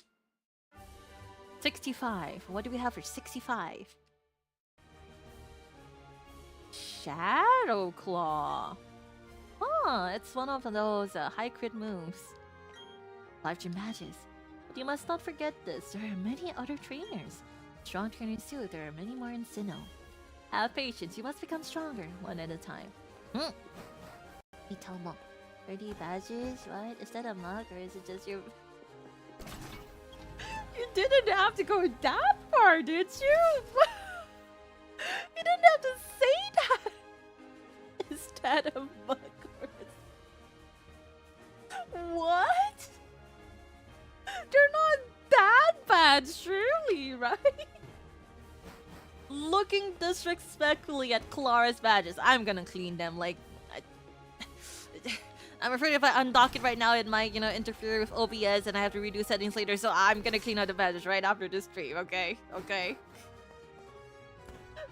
65. What do we have for 65? Shadow Claw. Oh, it's one of those high crit moves. Life Gym badges. But you must not forget this. There are many other trainers. Strong trainers too. There are many more in Sinnoh. Have patience. You must become stronger one at a time. Itomo. 30 badges? What? Is that a mug or is it just your... You didn't have to go that far, did you? You didn't have to say that! Is that a mug or what? They're not that bad, surely, right? looking disrespectfully at Klara's badges. I'm gonna clean them. Like, I'm afraid if I undock it right now, it might, interfere with OBS and I have to redo settings later. So I'm gonna clean out the badges right after this stream. Okay, okay.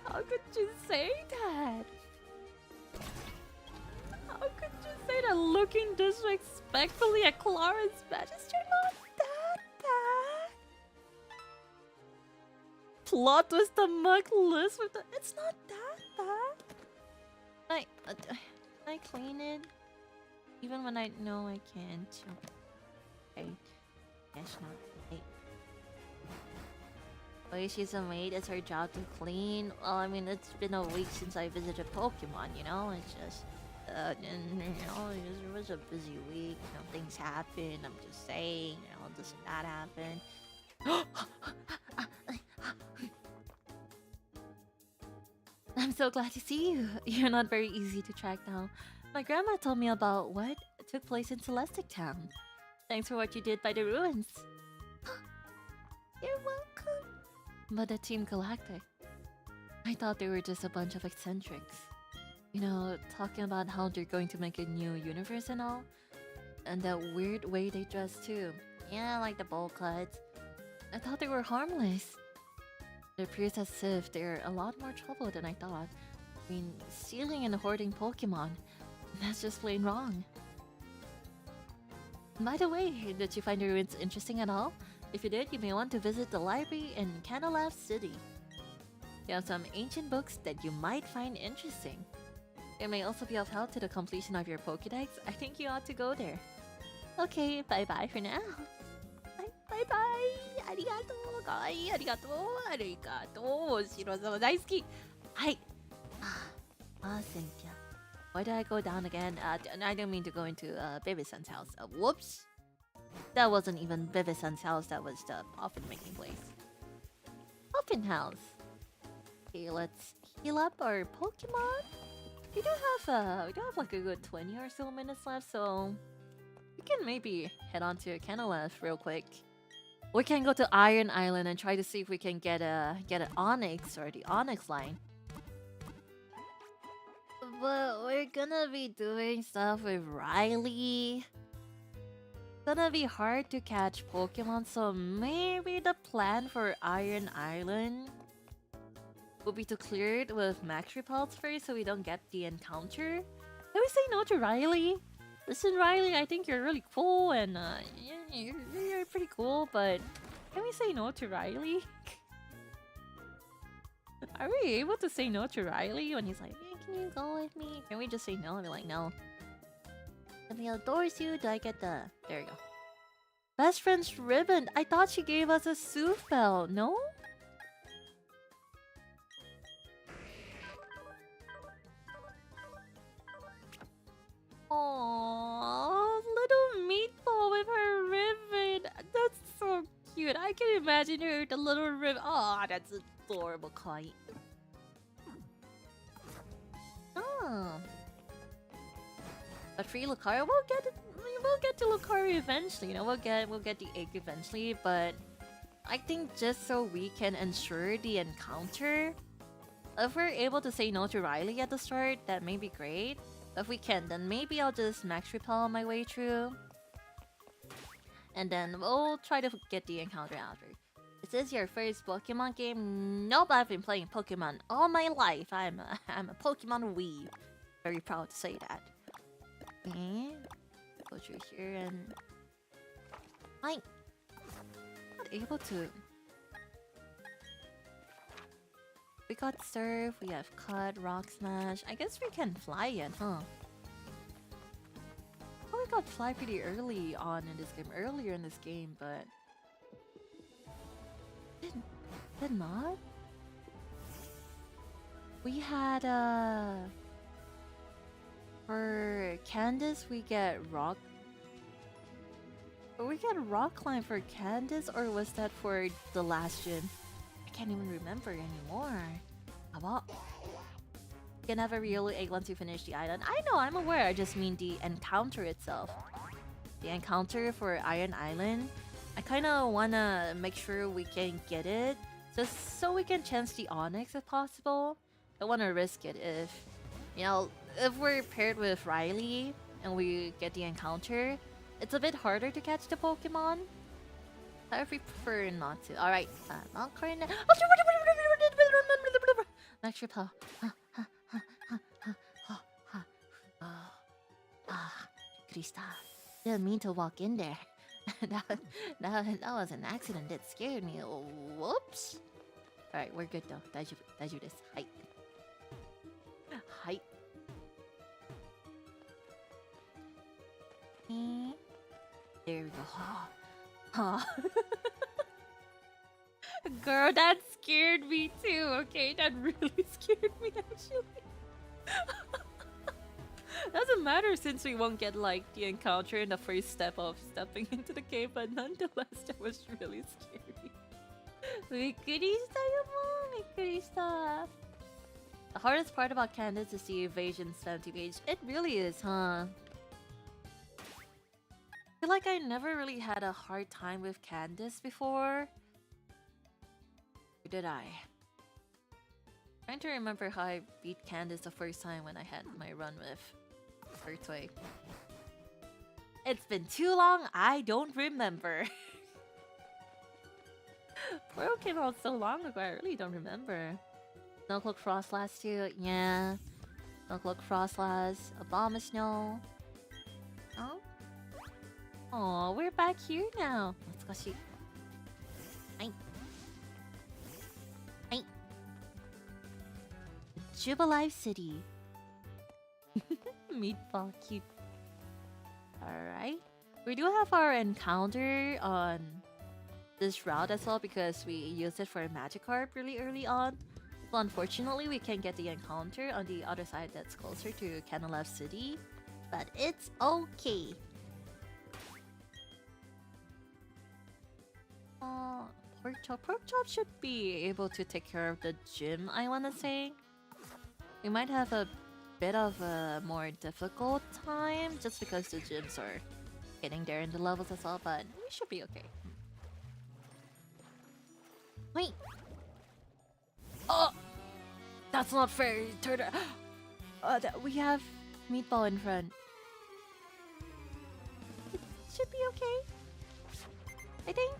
How could you say that? How could you say that looking disrespectfully at Klara's badges? You're not that bad. Plot twist the mug list with the... It's not that bad. Can I clean it? Even when I know I can't. Okay. Yes, not. Hey. Oh, she's a maid. It's her job to clean. Well, I mean, it's been a week since I visited Pokemon, It's just... it was a busy week. Things happen. I'm just saying, this and that happened. I'm so glad to see you. You're not very easy to track down. My grandma told me about what took place in Celestic Town. Thanks for what you did by the ruins. You're welcome. But the Team Galactic, I thought they were just a bunch of eccentrics. Talking about how they're going to make a new universe and all. And that weird way they dress too. Yeah, like the bowl cuts. I thought they were harmless. It appears as if they're a lot more trouble than I thought. I mean, stealing and hoarding Pokemon. That's just plain wrong. By the way, did you find the ruins interesting at all? If you did, you may want to visit the library in Canalave City. They have some ancient books that you might find interesting. It may also be of help to the completion of your Pokédex. I think you ought to go there. Okay, bye-bye for now. Bye-bye! Arigato! Kawaii! Arigato! Arigato! Shiro-sama daisuki! Hi! Cynthia. Why did I go down again? I don't mean to go into Baby-san's house. Whoops! That wasn't even Baby-san's house, that was the Puffin making place. Puffin house! Okay, let's heal up our Pokemon. We do have like a good 20 or so minutes left, so we can maybe head on to Canalave real quick. We can go to Iron Island and try to see if we can get an Onyx or the Onyx line. But we're gonna be doing stuff with Riley. It's gonna be hard to catch Pokemon, so maybe the plan for Iron Island will be to clear it with Max Repulse first so we don't get the encounter. Can we say no to Riley? Listen, Riley, I think you're really cool and you're pretty cool, but can we say no to Riley? Are we able to say no to Riley when he's like, hey, can you go with me? Can we just say no and be like, no? If he adores you, do I get the... There you go. Best friend's ribbon. I thought she gave us a Sooth Bell. No? Aww, little meatball with her ribbon. That's so cute. I can imagine her with the little ribbon. Aw, that's adorable, Kai. Oh. But free Lucario, we'll get to Lucario eventually. We'll get the egg eventually. But I think just so we can ensure the encounter, if we're able to say no to Riley at the start, that may be great. If we can, then maybe I'll just Max Repel on my way through. And then we'll try to get the encounter after. Is this your first Pokemon game? Nope, I've been playing Pokemon all my life. I'm a Pokemon weeb. Very proud to say that. And go through here and... I'm not able to... We got Surf, we have Cut, Rock Smash. I guess we can fly yet, huh? Oh, we got Fly pretty early on in this game. Earlier in this game, but... Did not? We had, for Candace, we get Rock... We get Rock Climb for Candace, or was that for the last gen? I can't even remember anymore. How about? You can have a real egg once you finish the island. I know, I'm aware. I just mean the encounter itself. The encounter for Iron Island. I kind of want to make sure we can get it just so we can chance the Onyx if possible. Don't want to risk it if, you know, if we're paired with Riley and we get the encounter, it's a bit harder to catch the Pokemon. I prefer not to. Alright, not current. Extra power. Krista, didn't mean to walk in there. that was an accident that scared me. Whoops. Alright, we're good though. Daiju desu. Hi. Hi. There we go. Girl, that scared me too, okay? That really scared me actually. Doesn't matter since we won't get like the encounter in the first step of stepping into the cave, but nonetheless that was really scary. Bikurista mo, bikurista. The hardest part about Candace is the evasion 70 page. It really is, huh? I feel like I never really had a hard time with Candace before. Or did I? Trying to remember how I beat Candace the first time when I had my run with Earthquake. It's been too long, I don't remember. Pro came out so long ago, I really don't remember. Nuzlocke Frost last year, yeah. Nuzlocke Frost last, Abomasnow. Oh? Aw, we're back here now. Natsukashi. Hi. Hi. Jubilife City. Meatball, cute. Alright. We do have our encounter on this route as well because we used it for a Magikarp really early on. So unfortunately, we can't get the encounter on the other side that's closer to Canalave City. But it's okay. Pork Chop should be able to take care of the gym, I wanna say. We might have a bit of a more difficult time just because the gyms are getting there in the levels as well, but we should be okay. Wait! Oh! That's not fair! We have Meatball in front. It should be okay. I think.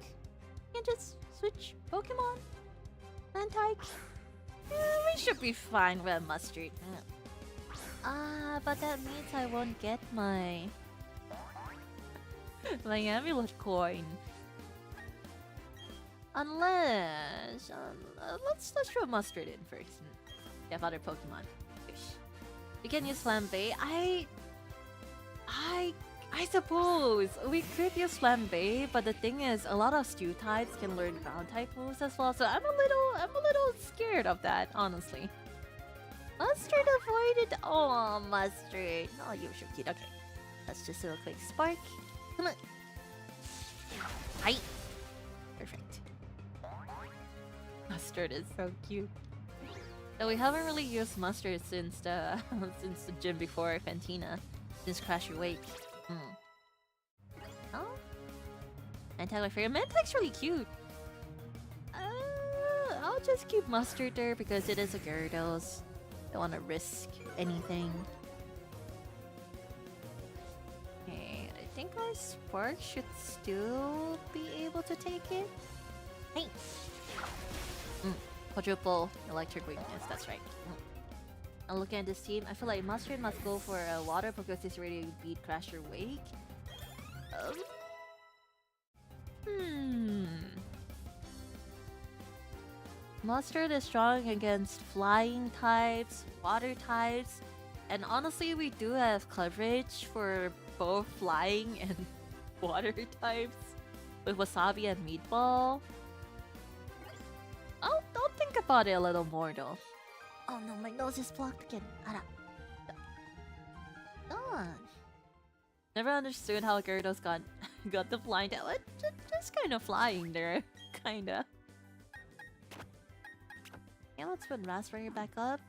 You can just switch Pokemon and types. We should be fine with Mustard. But that means I won't get my amulet coin. Unless let's throw Mustard in first. We have other Pokemon. We can use Flambe. I suppose we could use Flambe, but the thing is, a lot of Stew types can learn ground type moves as well. So I'm a little scared of that, honestly. Mustard avoided. Oh, Mustard. Oh, you're so cute. Okay, let's just do a quick spark. Come on. Hi. Perfect. Mustard is so cute. So we haven't really used Mustard since the since the gym before Fantina, since Crash Your Wake. Oh, Mantag, my favorite. Mantag's really cute. I'll just keep Mustard there because it is a Gyarados. Don't want to risk anything. Okay, I think our Spark should still be able to take it. Hey! Quadruple Electric Weakness, that's right. I'm looking at this team. I feel like Mustard must go for a Water because he's ready to beat Crasher Wake. Mustard is strong against flying types, water types, and honestly, we do have coverage for both flying and water types with Wasabi and Meatball. I'll think about it a little more though. Oh no, my nose is blocked again. Ara. Never understood how Gyarados got the blind. Just kind of flying there, kinda. Okay, let's put Raspberry back up.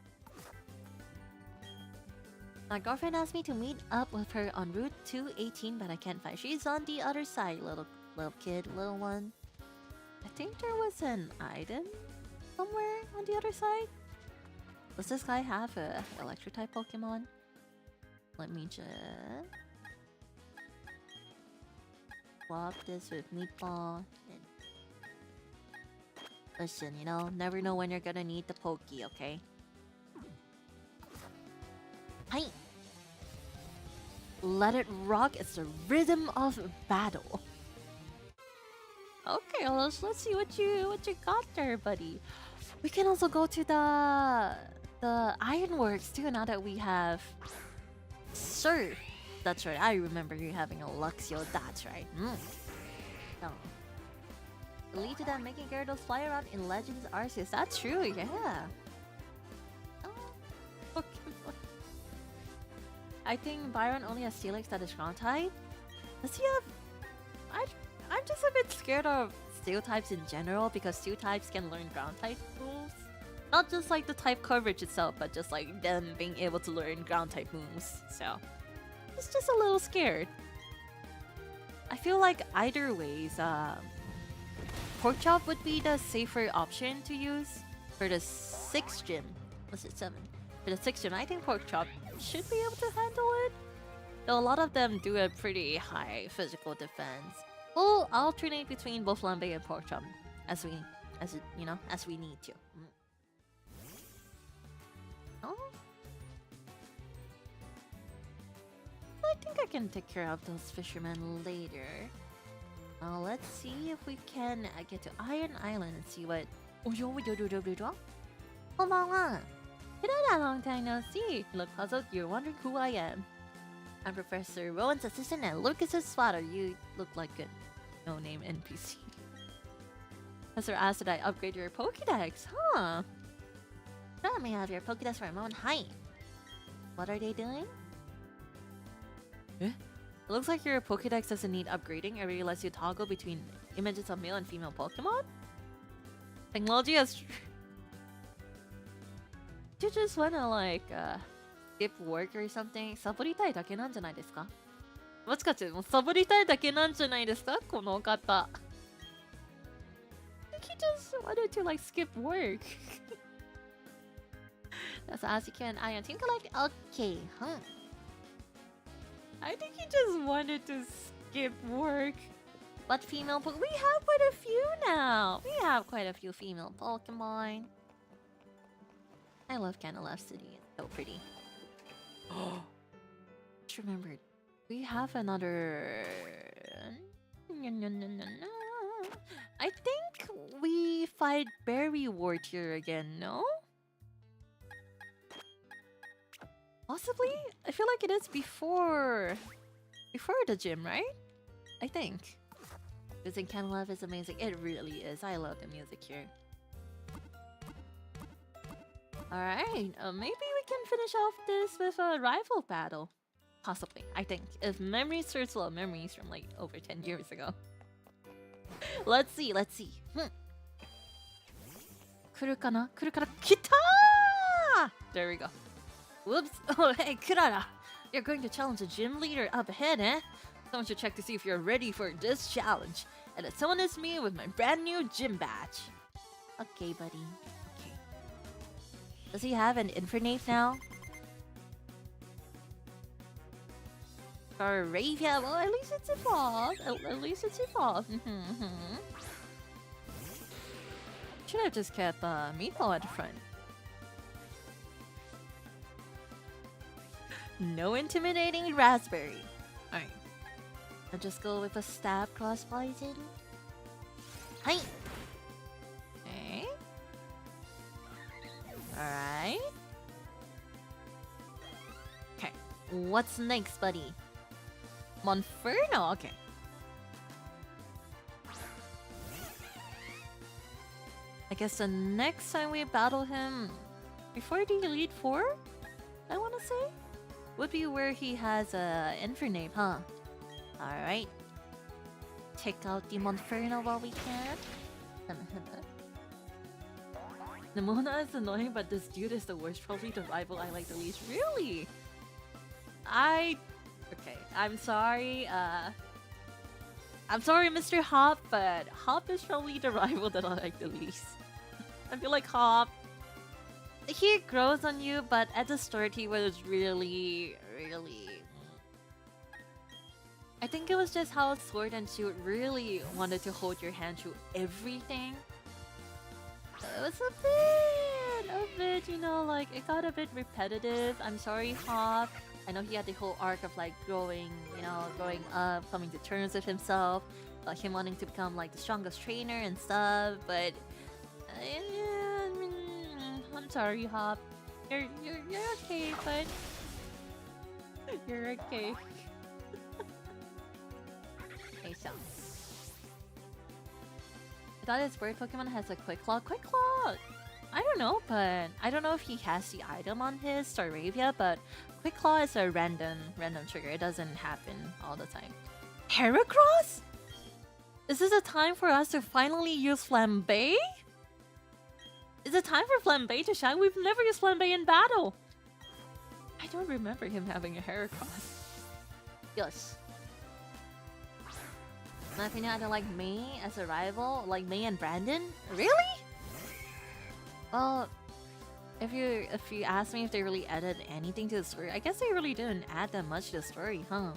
My girlfriend asked me to meet up with her on Route 218, but I can't find. She's on the other side, little kid, little one. I think there was an item somewhere on the other side? Does this guy have a electric type Pokemon? Let me just swap this with Meatball. And listen, you know, never know when you're gonna need the Pokey, okay? Hi. Let it rock. It's the rhythm of battle. Okay, let's see what you got there, buddy. We can also go to the Ironworks too. Now that we have Surf. That's right. I remember you having a Luxio. That's right. No. The lead to that making Gyarados fly around in Legends Arceus. That's true. Yeah. Oh, Pokemon. I think Byron only has Steelix that is ground type. Does he have? I'm just a bit scared of Steel types in general because Steel types can learn ground type moves. Not just like the type coverage itself, but just like them being able to learn ground type moves. So it's just a little scared. I feel like either ways, Pork Chop would be the safer option to use for the 6th gym. Was it 7? For the 6th gym, I think Pork Chop should be able to handle it. Though a lot of them do a pretty high physical defense. We'll alternate between both Lambe and Pork Chop as we need to. Oh, I think I can take care of those fishermen later. Let's see if we can get to Iron Island and see what. Konbanwa. Hirada, long time no see. You look puzzled. You're wondering who I am. I'm Professor Rowan's assistant and Lucas's spotter. You look like a no-name NPC. Professor asked that I upgrade your Pokédex, huh? Let me have your Pokédex for a moment. Hi. What are they doing? Eh? It looks like your Pokédex doesn't need upgrading. I realize you toggle between images of male and female Pokemon. Technology has. You just wanna like skip work or something? サボりたいだけなんじゃないですか？もしかしてもうサボりたいだけなんじゃないですか？この方。I think he just wanted to like skip work. That's as you can. I am team collect. Okay, huh? I think he just wanted to skip work. But female we have quite a few now. We have quite a few female Pokemon. I love Canalave City. It's so pretty. Just remembered. We have another. I think we fight Barrenwort here again, no? Possibly? I feel like it is before the gym, right? I think. Visiting Canalave is amazing. It really is. I love the music here. Alright, maybe we can finish off this with a rival battle. Possibly, I think. If memory serves well, memories from like over 10 years ago. Let's see. Kurukana? Kita! There we go. Whoops. Oh, hey, Klara. You're going to challenge the gym leader up ahead, eh? Someone should check to see if you're ready for this challenge. And that someone is me with my brand new gym badge. Okay, buddy. Okay. Does he have an Infernape now? Or Ravia? Well, at least it's evolved. At least it's evolved. Should have just kept Meatball at the front. No intimidating raspberry. Alright. I'll just go with a stab cross poison. Hi! Okay. Alright. Okay. What's next, buddy? Monferno? Okay. I guess the next time we battle him before the Elite Four, I want to say, would be where he has a Infernape, huh? Alright. Take out the Monferno while we can. Nemona is annoying, but this dude is the worst. Probably the rival I like the least. Really? Okay, I'm sorry. I'm sorry, Mr. Hop, but Hop is probably the rival that I like the least. I feel like Hop. He grows on you, but at the start he was really. I think it was just how Sword and Shield really wanted to hold your hand through everything. It was a bit, you know, like it got a bit repetitive. I'm sorry, Hop. I know he had the whole arc of like growing, you know, growing up, coming to terms with himself, him wanting to become like the strongest trainer and stuff. But I'm sorry, Hop. You're okay, but you're okay. Okay, so I thought his bird Pokemon has a Quick Claw. Quick Claw! I don't know, but I don't know if he has the item on his Staravia, but Quick Claw is a random trigger. It doesn't happen all the time. Heracross? Is this a time for us to finally use Flambe? Is it time for Flambe to shine? We've never used Flambe in battle. I don't remember him having a Heracross. Yes. In my opinion, I don't like May as a rival, like May and Brandon. Really? Well, if you ask me if they really added anything to the story, I guess they really didn't add that much to the story, huh?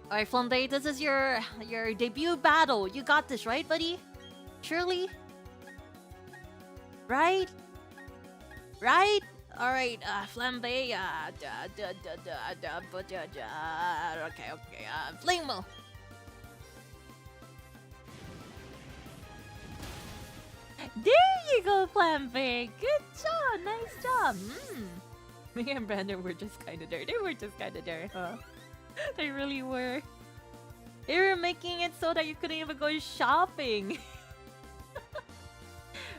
Alright, Flambe, this is your debut battle. You got this, right, buddy? Surely? Right? Right? Alright, Flambe, okay, Flame. There you go, Flambe! Good job! Nice job! Me and Brandon were just kinda there. They were just kinda there, huh? They really were. They were making it so that you couldn't even go shopping.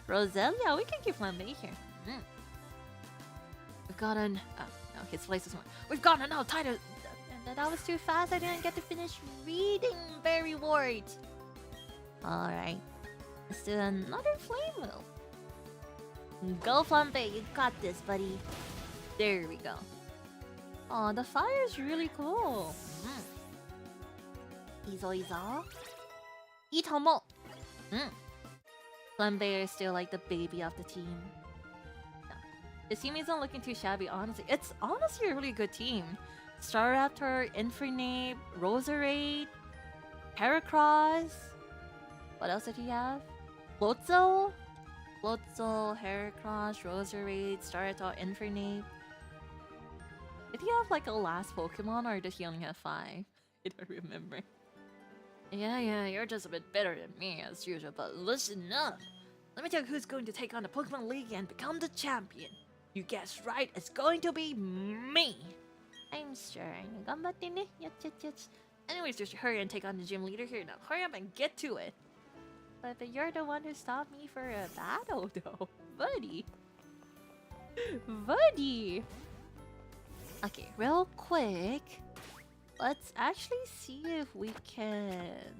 Roselia, we can keep Flambe here. We've got an... no, his place is more. We've got an outsider. That was too fast. I didn't get to finish reading Berry Ward. Alright. Let's do another Flame Wheel. Go, Flambe. You got this, buddy. There we go. Oh, the fire is really cool. Izo. Itomo. Flambe is still like the baby of the team. No. The team isn't looking too shabby, honestly. It's honestly a really good team. Staraptor, Infernape, Roserade, Heracross. What else did he have? Floatzel, Heracross, Roserade, Staraptor, Infernape. Did he have like a last Pokemon or did he only have 5? I don't remember. Yeah, you're just a bit better than me as usual, but listen up. Let me tell you who's going to take on the Pokemon League and become the champion. You guessed right, it's going to be me. I'm sure. Anyways, just hurry and take on the gym leader here now. Hurry up and get to it. But you're the one who stopped me for a battle, though, buddy. Okay, real quick. Let's actually see if we can...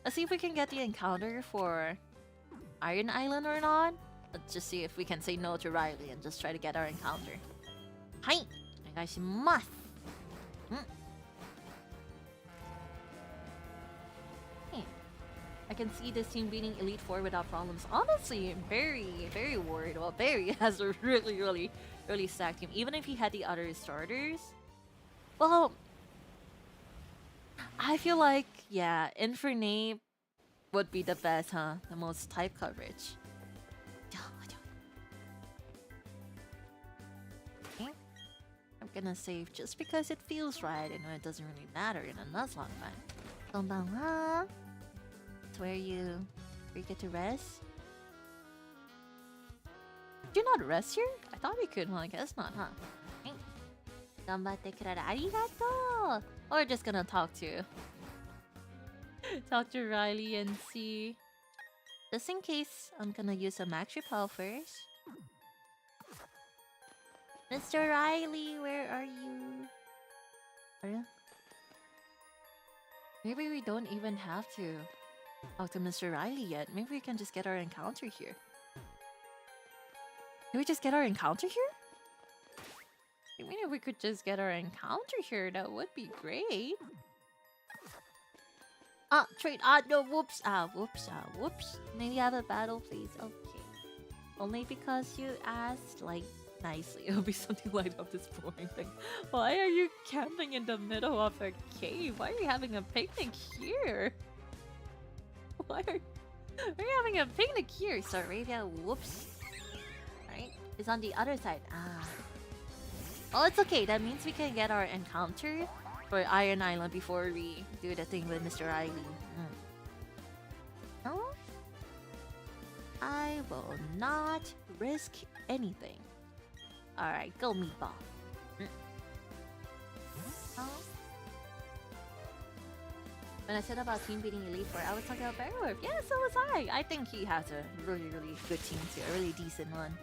Let's see if we can get the encounter for Iron Island or not. Let's just see if we can say no to Riley and just try to get our encounter. Hi! Onegaishimasu! I can see this team beating Elite Four without problems. Honestly, very worried. Well, Barry has a really stacked team. Even if he had the other starters. Well, I feel like, yeah, Infernape would be the best, huh? The most type coverage. Okay. I'm gonna save just because it feels right. I know it doesn't really matter in a Nuzlocke fight. Konbanwa. Where you get to rest? Do you not rest here? I thought we could. Well, I guess not, huh? Ganbatte Klara, arigato! Or just gonna talk to Riley and see. Just in case, I'm gonna use a Max Repel first. Mr. Riley, where are you? Maybe we don't even have to talk to Mr. Riley yet. Maybe we can just get our encounter here. Can we just get our encounter here? I mean, if we could just get our encounter here, that would be great. Ah, trade. No, whoops. Whoops. Maybe have a battle, please. Okay. Only because you asked, like, nicely. It'll be something like of this boring thing. Why are you camping in the middle of a cave? Why are you having a picnic here? Why are you having a picnic here? Saravia, whoops. Right? It's on the other side. Ah. Oh, it's okay. That means we can get our encounter for Iron Island before we do the thing with Mr. Riley. No? I will not risk anything. Alright, go meatball. Oh. When I said about team beating Elite Four, I was talking about Barrenwort. Yeah, so was I. I think he has a really, really good team too. A really decent one.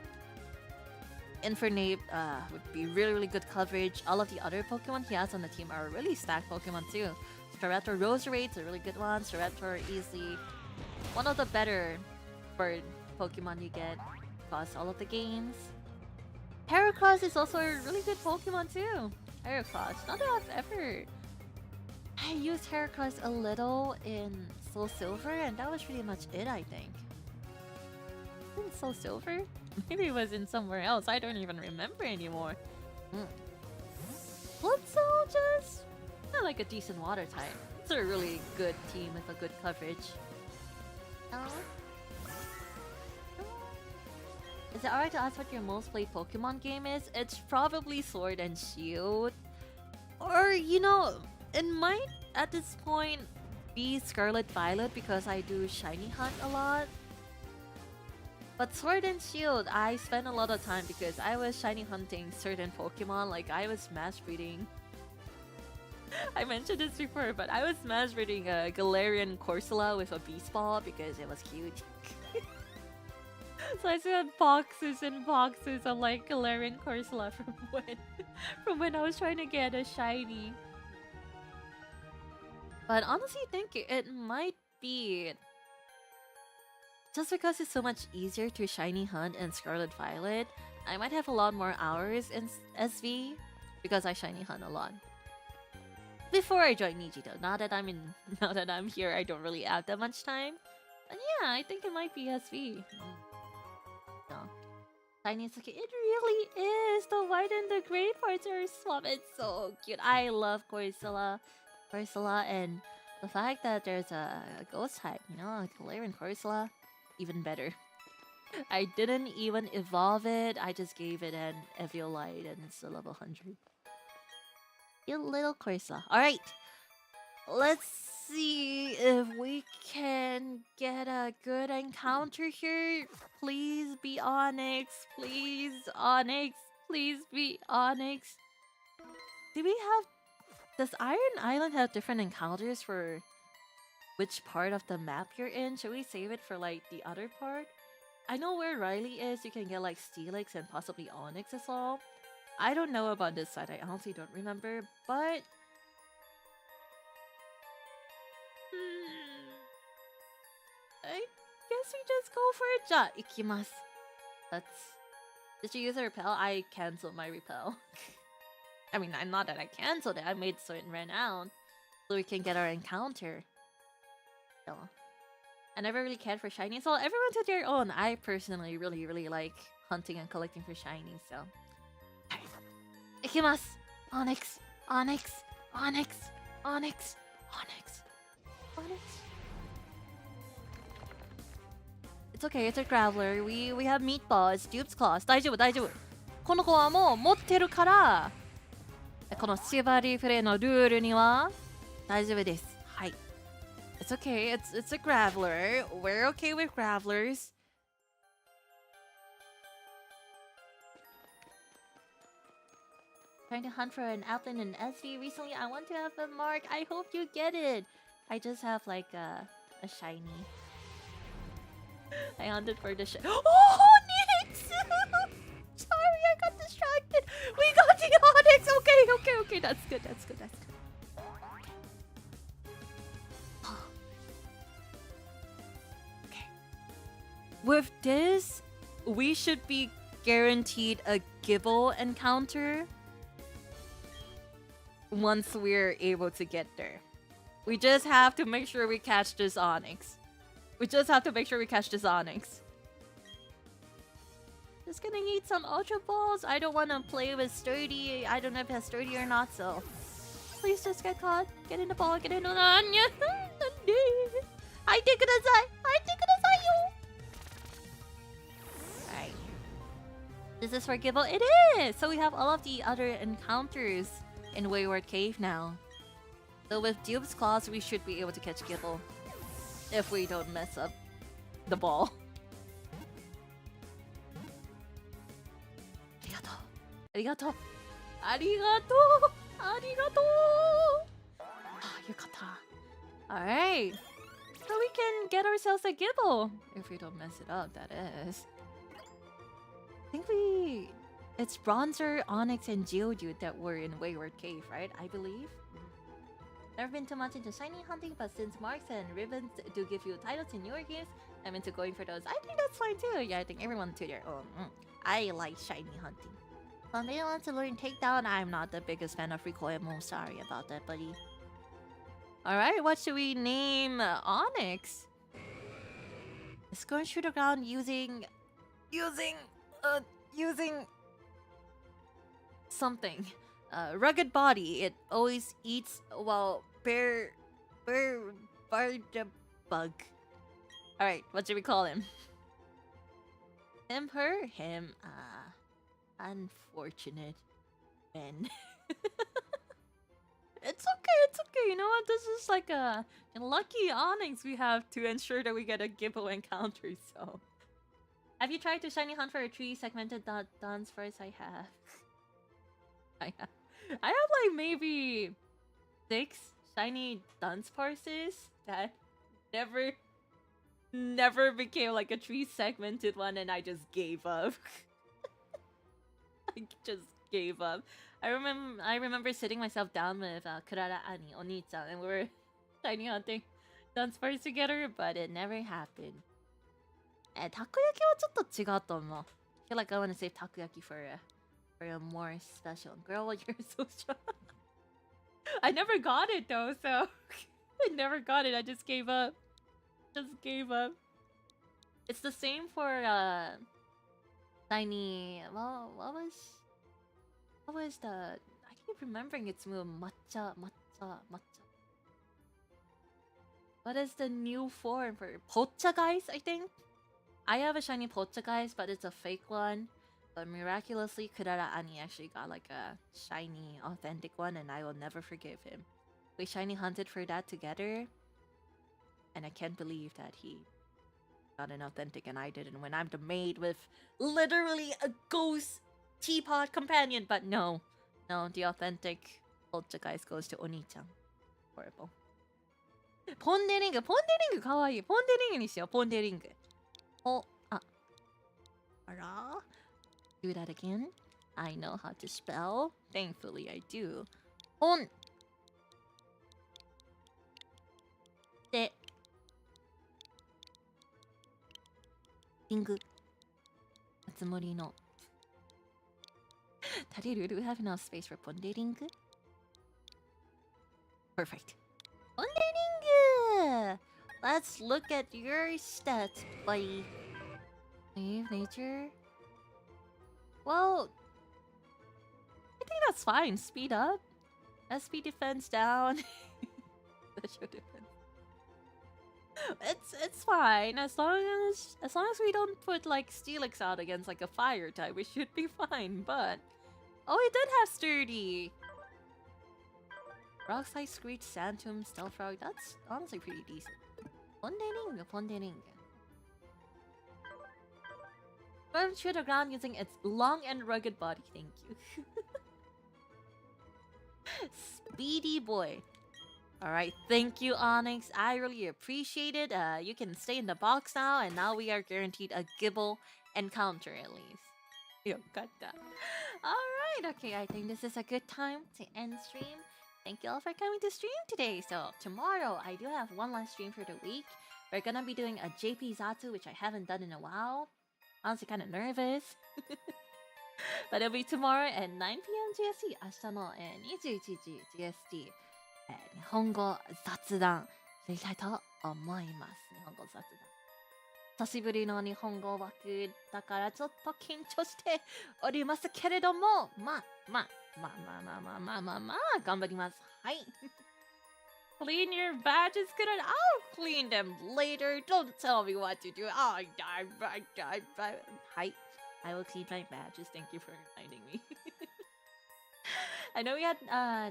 Infernape would be really, really good coverage. All of the other Pokemon he has on the team are really stacked Pokemon too. Staraptor Roserate's a really good one. Staraptor easily one of the better bird Pokemon you get across all of the games. Heracross is also a really good Pokemon too. Heracross. Not that I've ever... I used Heracross a little in Soul Silver and that was pretty much it, I think. In Soul Silver? Maybe it was in somewhere else. I don't even remember anymore. Blitzle just... not like a decent water type. It's a really good team with a good coverage. Is it alright to ask what your most played Pokemon game is? It's probably Sword and Shield. Or, you know, it might at this point be Scarlet Violet because I do Shiny Hunt a lot. But Sword and Shield, I spent a lot of time because I was shiny hunting certain Pokemon. Like, I was mass breeding. I mentioned this before, but I was mass breeding a Galarian Corsola with a Beast Ball because it was cute. So I still had boxes and boxes of like Galarian Corsola from when I was trying to get a shiny. But honestly, I think it might be just because it's so much easier to shiny hunt in Scarlet Violet. I might have a lot more hours in SV because I shiny hunt a lot. Before I joined Niji though, now that I'm here, I don't really have that much time. And yeah, I think it might be SV. So, Tiny is like, it really is. The white and the gray parts are swap. It's so cute. I love Corsola, and the fact that there's a ghost type, you know, like Galarian Corsola, even better. I didn't even evolve it. I just gave it an Eviolite, and it's a level 100. You little Corsola. All right, let's see if we can get a good encounter here. Please be Onyx. Please, Onyx. Please be Onyx. Do we have... Does Iron Island have different encounters for which part of the map you're in? Should we save it for like the other part? I know where Riley is. You can get like Steelix and possibly Onyx as well. I don't know about this side. I honestly don't remember, but... I guess we just go for it. Ja, ikimasu. Did you use a repel? I canceled my repel. I mean, not that I canceled it. I made so it ran out. So we can get our encounter. So, I never really cared for shinies. So everyone to their own. I personally really, really like hunting and collecting for shinies. So, ikimasu. Onyx. Onyx. Onyx. Onyx. Onyx. Onyx. It's okay, it's a Graveler. We have Meatball. It's Dupes Clause. 大丈夫、大丈夫。この子はもう持ってるから、この縛りプレイのルールには大丈夫です。はい。It's okay. It's a Graveler. We're okay with Gravelers. Trying to hunt for an outland in SV recently. I want to have a mark. I hope you get it. I just have like a shiny. I hunted for the Oh, Nix! Sorry, I got distracted. We got the Onyx. Okay. That's good. Okay. With this, we should be guaranteed a Gibble encounter once we're able to get there. We just have to make sure we catch this Onyx. We just have to make sure we catch this Onyx. Just gonna need some Ultra Balls. I don't want to play with Sturdy. I don't know if it has Sturdy or not, so... Please just get caught. Get in the ball. Get in the... I take it aside. Alright. This is for Gibble. It is! So we have all of the other encounters in Wayward Cave now. So with Dupes Clause, we should be able to catch Gibble. If we don't mess up the ball. Arigato. Alright. So we can get ourselves a Gibble. If we don't mess it up, that is. I think it's Bronzer, Onyx, and Geodude that were in Wayward Cave, right? I believe. Never been too much into shiny hunting, but since marks and ribbons do give you titles in newer games, I'm into going for those. I think that's fine too. Yeah, I think everyone to their own. I like shiny hunting. But they want to learn Takedown. I'm not the biggest fan of recoil move. Sorry about that, buddy. Alright, what should we name Onyx? It's going through the ground using something. Rugged body. It always eats while bear the bug. Alright, what should we call him? Him, her, him, unfortunate men. It's okay, you know what? This is like a lucky Onyx we have to ensure that we get a Gibble encounter, so. Have you tried to shiny hunt for a tree segmented dance first? I have. I have like maybe 6 shiny dunce parses that never became like a tree segmented one, and I just gave up. I just gave up. I remember sitting myself down with Klara Ani, Oni-chan, and we were shiny hunting dunce parts together, but it never happened. Takoyaki はちょっと違うと思う. I feel like I want to save takoyaki for a more special. Girl, you're so strong. I never got it though, so I never got it. I just gave up. It's the same for Tiny. Well, what was the? I keep remembering its move. Matcha. What is the new form for Pocha guys? I think I have a shiny Pocha guys, but it's a fake one. But miraculously, Kurara Ani actually got like a shiny, authentic one, and I will never forgive him. We shiny hunted for that together, and I can't believe that he got an authentic and I didn't. When I'm the maid with literally a ghost teapot companion, but no, the authentic Ultra guys goes to Oni-chan. Horrible. Pondering, かわいい。ポンデリングにしよう。ポンデリング。あら。Do that again. I know how to spell. Thankfully, I do. ポン。で。リング。つもりの。Tariru, do we have enough space for pondering? Perfect. Pondering! Let's look at your stats, buddy. Leave nature. Well, I think that's fine. Speed up. SP defense down. Special defense. It's fine as long as we don't put like Steelix out against like a fire type, we should be fine. But oh, it did have sturdy. Rockside Screech, Santum, Stealth Frog. That's honestly pretty decent. Pondering. Swim through the ground using its long and rugged body. Thank you. Speedy boy. Alright, thank you, Onyx. I really appreciate it. You can stay in the box now, and now we are guaranteed a Gibble encounter at least. Yokata. Alright, okay, I think this is a good time to end stream. Thank you all for coming to stream today. So tomorrow, I do have one last stream for the week. We're gonna be doing a JP Zatsu, which I haven't done in a while. Honestly, kind of nervous. But it'll be tomorrow at 9 p.m. GST. 明日の21時 GST. 日本語雑談していきたいと思います。日本語雑談。久しぶりの日本語枠だからちょっと緊張しておりますけれども、まあ、頑張ります。はい。Clean your badges, good. I'll clean them later. Don't tell me what to do. Hi. I will clean my badges. Thank you for reminding me. I know we had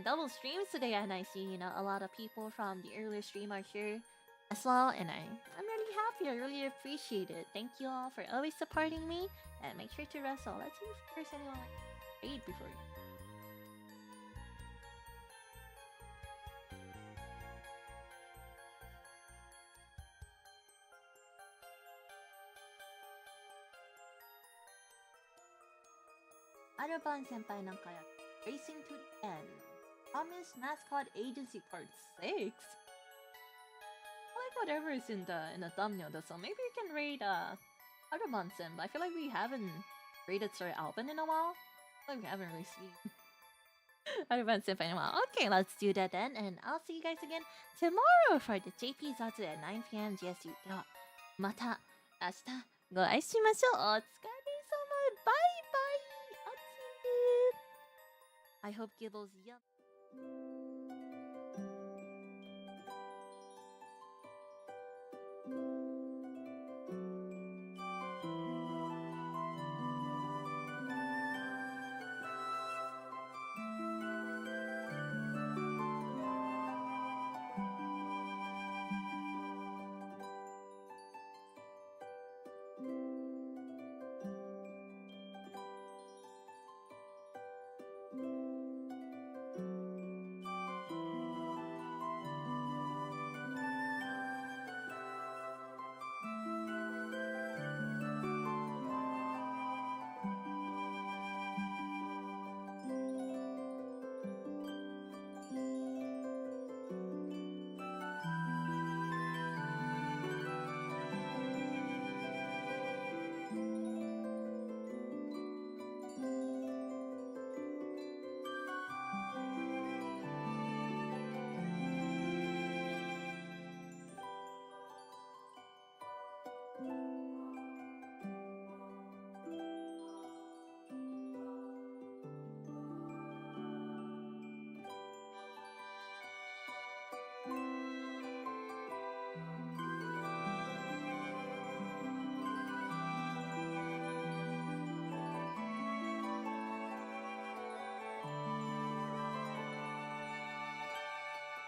double streams today, and I see a lot of people from the earlier stream are here as well, and I'm really happy. I really appreciate it. Thank you all for always supporting me, and make sure to wrestle. Let's see if there's anyone like raid before you. Araban Senpai Nankaya, Racing to the End. Promise Mascot Agency Part 6. I like whatever is in the thumbnail though, so maybe we can raid Araban Senpai. I feel like we haven't raided Sir Alban in a while. I feel like we haven't really seen Araban Senpai in a while. Okay, let's do that then, and I'll see you guys again tomorrow for the JP Zatsu at 9 p.m. GST. では、また明日ご会いしましょう。お疲れ様。バイバイ。I hope Gibble's yum.